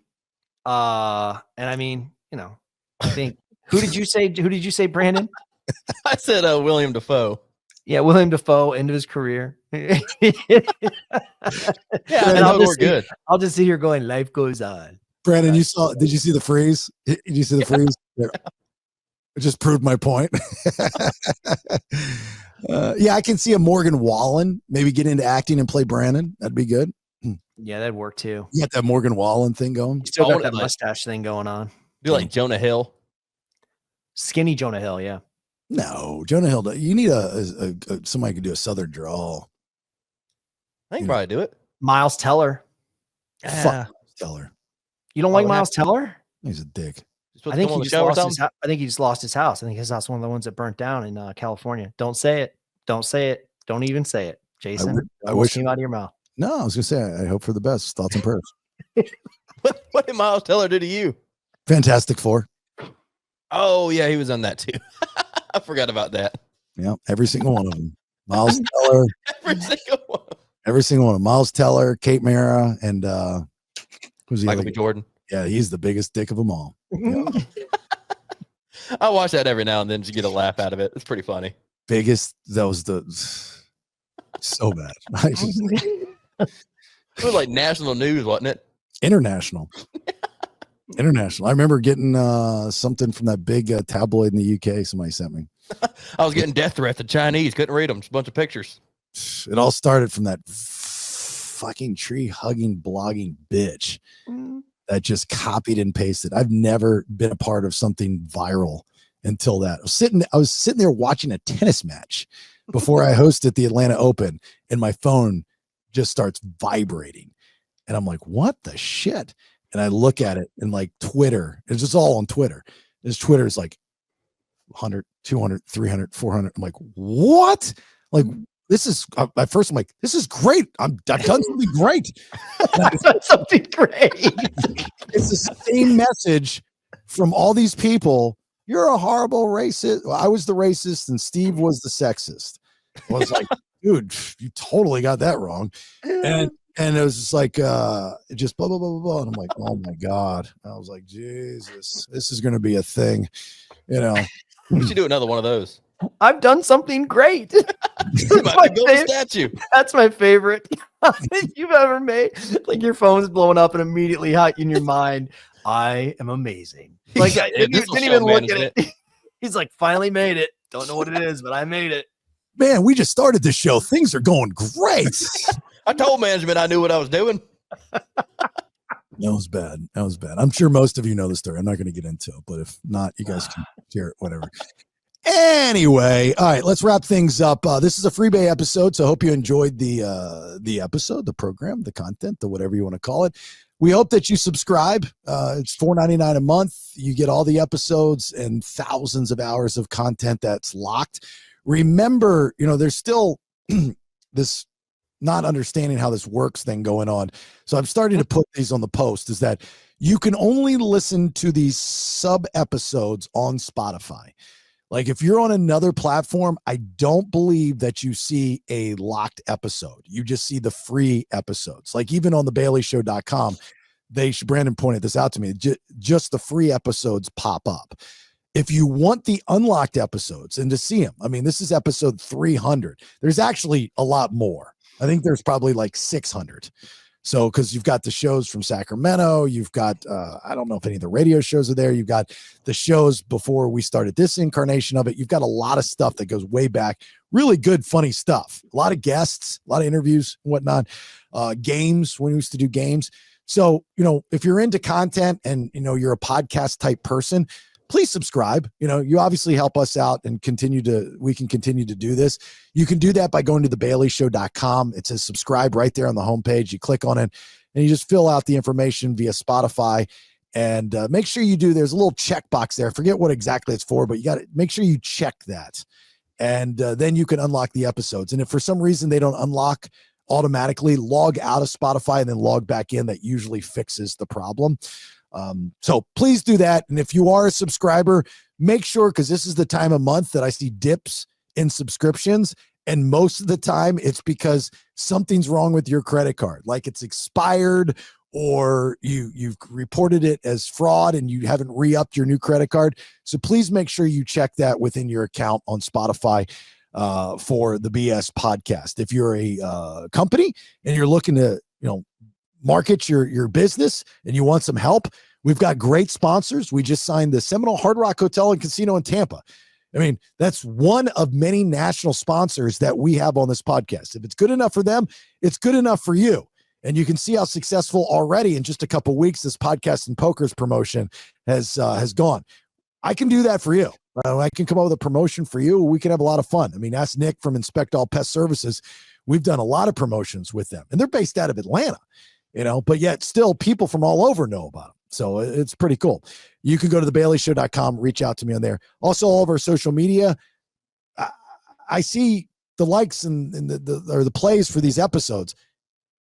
And I mean, I think who did you say, Brandon? I said William Dafoe. Yeah, William Dafoe, end of his career. Yeah, we're good. I'll just sit here going, life goes on. Brandon, did you see the freeze? Did you see the freeze? Yeah. It just proved my point. Yeah, I can see a Morgan Wallen maybe get into acting and play Brandon. That'd be good. Yeah, that'd work too. You got that Morgan Wallen thing going. You still got that mustache thing going on. Do like Jonah Hill. Skinny Jonah Hill, yeah. No, Jonah Hill. You need somebody who can do a southern drawl. I can probably do it. Miles Teller. Fuck Miles Teller. You don't like Miles Teller? He's a dick. I think he just lost his house. I think his house is one of the ones that burnt down in California. Don't say it. Don't say it. Don't even say it, Jason. I wish came out of your mouth. No, I was gonna say I hope for the best. Thoughts and prayers. What did Miles Teller do to you? Fantastic Four. Oh yeah, he was on that too. I forgot about that. Yeah, every single one of them. Miles Teller. Every single one of them. Miles Teller, Kate Mara, and who's the Michael B. Jordan. Yeah, he's the biggest dick of them all. Yeah. I watch that every now and then to get a laugh out of it. It's pretty funny. That was so bad. It was like national news, wasn't it? International. I remember getting something from that big tabloid in the UK somebody sent me. I was getting death threats to Chinese. Couldn't read them. Just a bunch of pictures. It all started from that fucking tree hugging blogging bitch that just copied and pasted. I've never been a part of something viral until that. I was sitting there watching a tennis match before I hosted the Atlanta Open, and my phone just starts vibrating. And I'm like, what the shit? And I look at it, and like Twitter, it's just all on Twitter. Twitter is like 100, 200, 300, 400. I'm like, what? Like, this is at first I'm like, this is great. I've done something great. I've done something great. It's the same message from all these people. You're a horrible racist. Well, I was the racist and Steve was the sexist. I was like, dude, you totally got that wrong. And it was just like just blah blah blah blah blah. And I'm like, oh my God. I was like, Jesus, this is gonna be a thing. We should do another one of those. I've done something great. Statue. That's my favorite you've ever made. Like your phone's blowing up and immediately in your mind, I am amazing. Like I didn't even look at it. He's like, finally made it. Don't know what it is, but I made it. Man, we just started this show. Things are going great. I told management I knew what I was doing. That was bad. I'm sure most of you know the story. I'm not going to get into it, but if not, you guys can hear it, whatever. Anyway, all right, let's wrap things up. This is a Freebay episode, so I hope you enjoyed the episode, the program, the content, the whatever you want to call it. We hope that you subscribe. It's $4.99 a month. You get all the episodes and thousands of hours of content that's locked. Remember, there's still this not understanding how this works thing going on. So I'm starting to put these on the post, is that you can only listen to these sub episodes on Spotify. Like if you're on another platform, I don't believe that you see a locked episode. You just see the free episodes. Like even on the BaileyShow.com, Brandon pointed this out to me. Just the free episodes pop up. if you want the unlocked episodes and to see them, I mean, this is episode 300. There's actually a lot more. I think there's probably like 600. So, because you've got the shows from Sacramento, you've got, I don't know if any of the radio shows are there. You've got the shows before we started this incarnation of it. You've got a lot of stuff that goes way back. Really good, funny stuff. A lot of guests, a lot of interviews and whatnot. Games, when we used to do games. So, if you're into content and, you're a podcast type person, please subscribe. You obviously help us out and we can continue to do this. You can do that by going to thebaileyshow.com. It says subscribe right there on the homepage. You click on it and you just fill out the information via Spotify and make sure you do. There's a little checkbox there. I forget what exactly it's for, but you got to make sure you check that. And then you can unlock the episodes. And if for some reason they don't unlock automatically, log out of Spotify and then log back in. That usually fixes the problem. So please do that. And if you are a subscriber, make sure, because this is the time of month that I see dips in subscriptions. And most of the time it's because something's wrong with your credit card. Like it's expired or you've reported it as fraud and you haven't re-upped your new credit card. So please make sure you check that within your account on Spotify for the BS podcast. If you're a company and you're looking to, market your business and you want some help, we've got great sponsors. We just signed the Seminole Hard Rock Hotel and Casino in Tampa. I mean, that's one of many national sponsors that we have on this podcast. If it's good enough for them, it's good enough for you. And you can see how successful already in just a couple of weeks this podcast and poker's promotion has gone. I can do that for you. I can come up with a promotion for you. We can have a lot of fun. I mean, ask Nick from Inspect All Pest Services. We've done a lot of promotions with them, and they're based out of Atlanta. But yet still people from all over know about them. So it's pretty cool. You can go to thebaileyshow.com, reach out to me on there. Also, all of our social media. I see the likes and the plays for these episodes.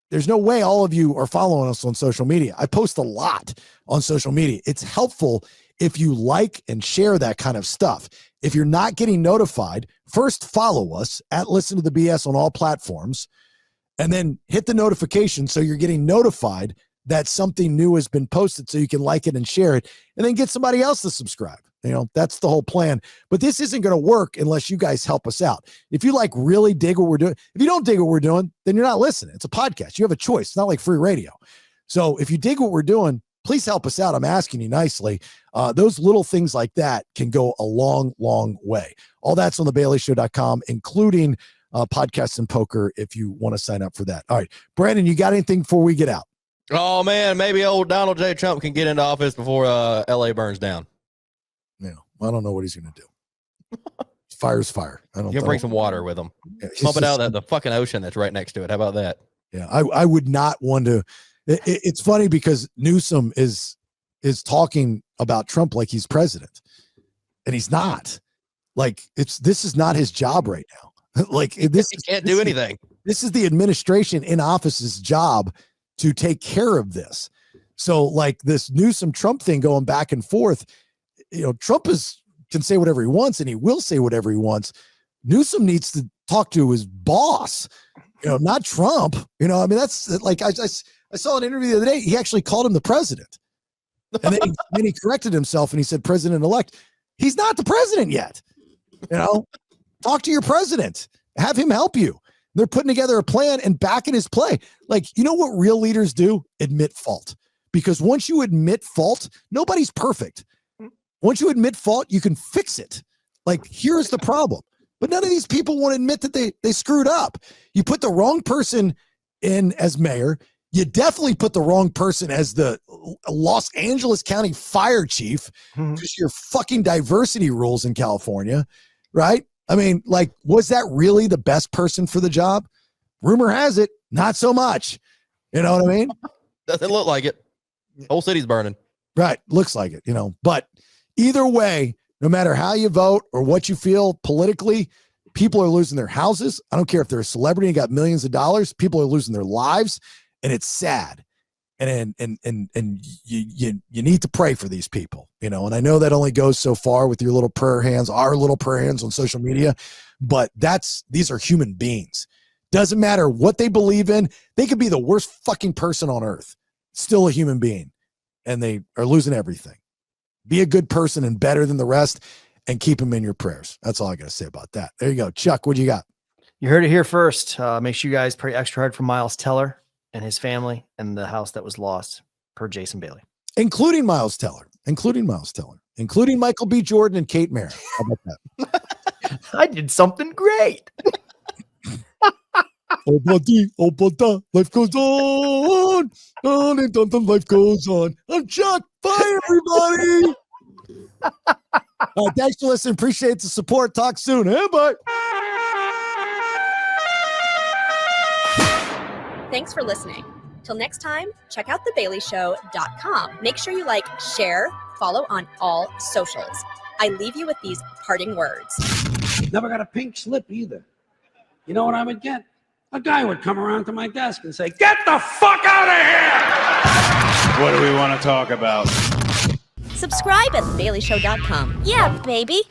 There's no way all of you are following us on social media. I post a lot on social media. It's helpful if you like and share that kind of stuff. If you're not getting notified, first follow us at Listen to the BS on all platforms. And then hit the notification so you're getting notified that something new has been posted so you can like it and share it and then get somebody else to subscribe. That's the whole plan. But this isn't going to work unless you guys help us out. If you really dig what we're doing, if you don't dig what we're doing, then you're not listening. It's a podcast. You have a choice. It's not like free radio. So if you dig what we're doing, please help us out. I'm asking you nicely. Those little things like that can go a long, long way. All that's on thebaileyshow.com, including podcasts and poker if you want to sign up for that. All right, Brandon, you got anything before we get out? Oh man, maybe old Donald J. Trump can get into office before LA burns down. Yeah, I don't know what he's going to do. Fire's fire. I don't. You can bring some water with him. Yeah, pump it out of the fucking ocean that's right next to it. How about that? Yeah, I would not want to. It's funny because Newsom is talking about Trump like he's president, and he's not. Like this is not his job right now. Like this, he can't do anything. This is the administration in office's job to take care of this. So like this Newsom Trump thing going back and forth, Trump can say whatever he wants and he will say whatever he wants. Newsom needs to talk to his boss, not Trump. I mean, that's like, I saw an interview the other day. He actually called him the president and then he corrected himself and he said, president-elect. He's not the president yet. Talk to your president, have him help you. They're putting together a plan and backing his play. Like, what real leaders do? Admit fault. Because once you admit fault, nobody's perfect. Once you admit fault, you can fix it. Like, here's the problem. But none of these people want to admit that they screwed up. You put the wrong person in as mayor. You definitely put the wrong person as the Los Angeles County fire chief because your fucking diversity rules in California, right? I mean, like, was that really the best person for the job? Rumor has it, not so much. You know what I mean? Doesn't look like it. Whole city's burning. Right. Looks like it, But either way, no matter how you vote or what you feel politically, people are losing their houses. I don't care if they're a celebrity and got millions of dollars. People are losing their lives, and it's sad. And you need to pray for these people, and I know that only goes so far with your little prayer hands, our little prayer hands on social media, but these are human beings. Doesn't matter what they believe in. They could be the worst fucking person on earth, still a human being, and they are losing everything. Be a good person and better than the rest, and keep them in your prayers. That's all I got to say about that. There you go. Chuck, what do you got? You heard it here first. Make sure you guys pray extra hard for Miles Teller and his family and the house that was lost, per Jason Bailey. Including Miles Teller, including Michael B. Jordan and Kate Mara. How about that? I did something great. Oh, buddy, life goes on and on, life goes on. I'm Chuck. Bye, everybody. Thanks for listening. Appreciate the support. Talk soon. Hey, bye. Thanks for listening. Till next time, check out thebaileyshow.com. Make sure you like, share, follow on all socials. I leave you with these parting words. Never got a pink slip either. You know what I would get? A guy would come around to my desk and say, "Get the fuck out of here!" What do we want to talk about? Subscribe at thebaileyshow.com. Yeah, baby.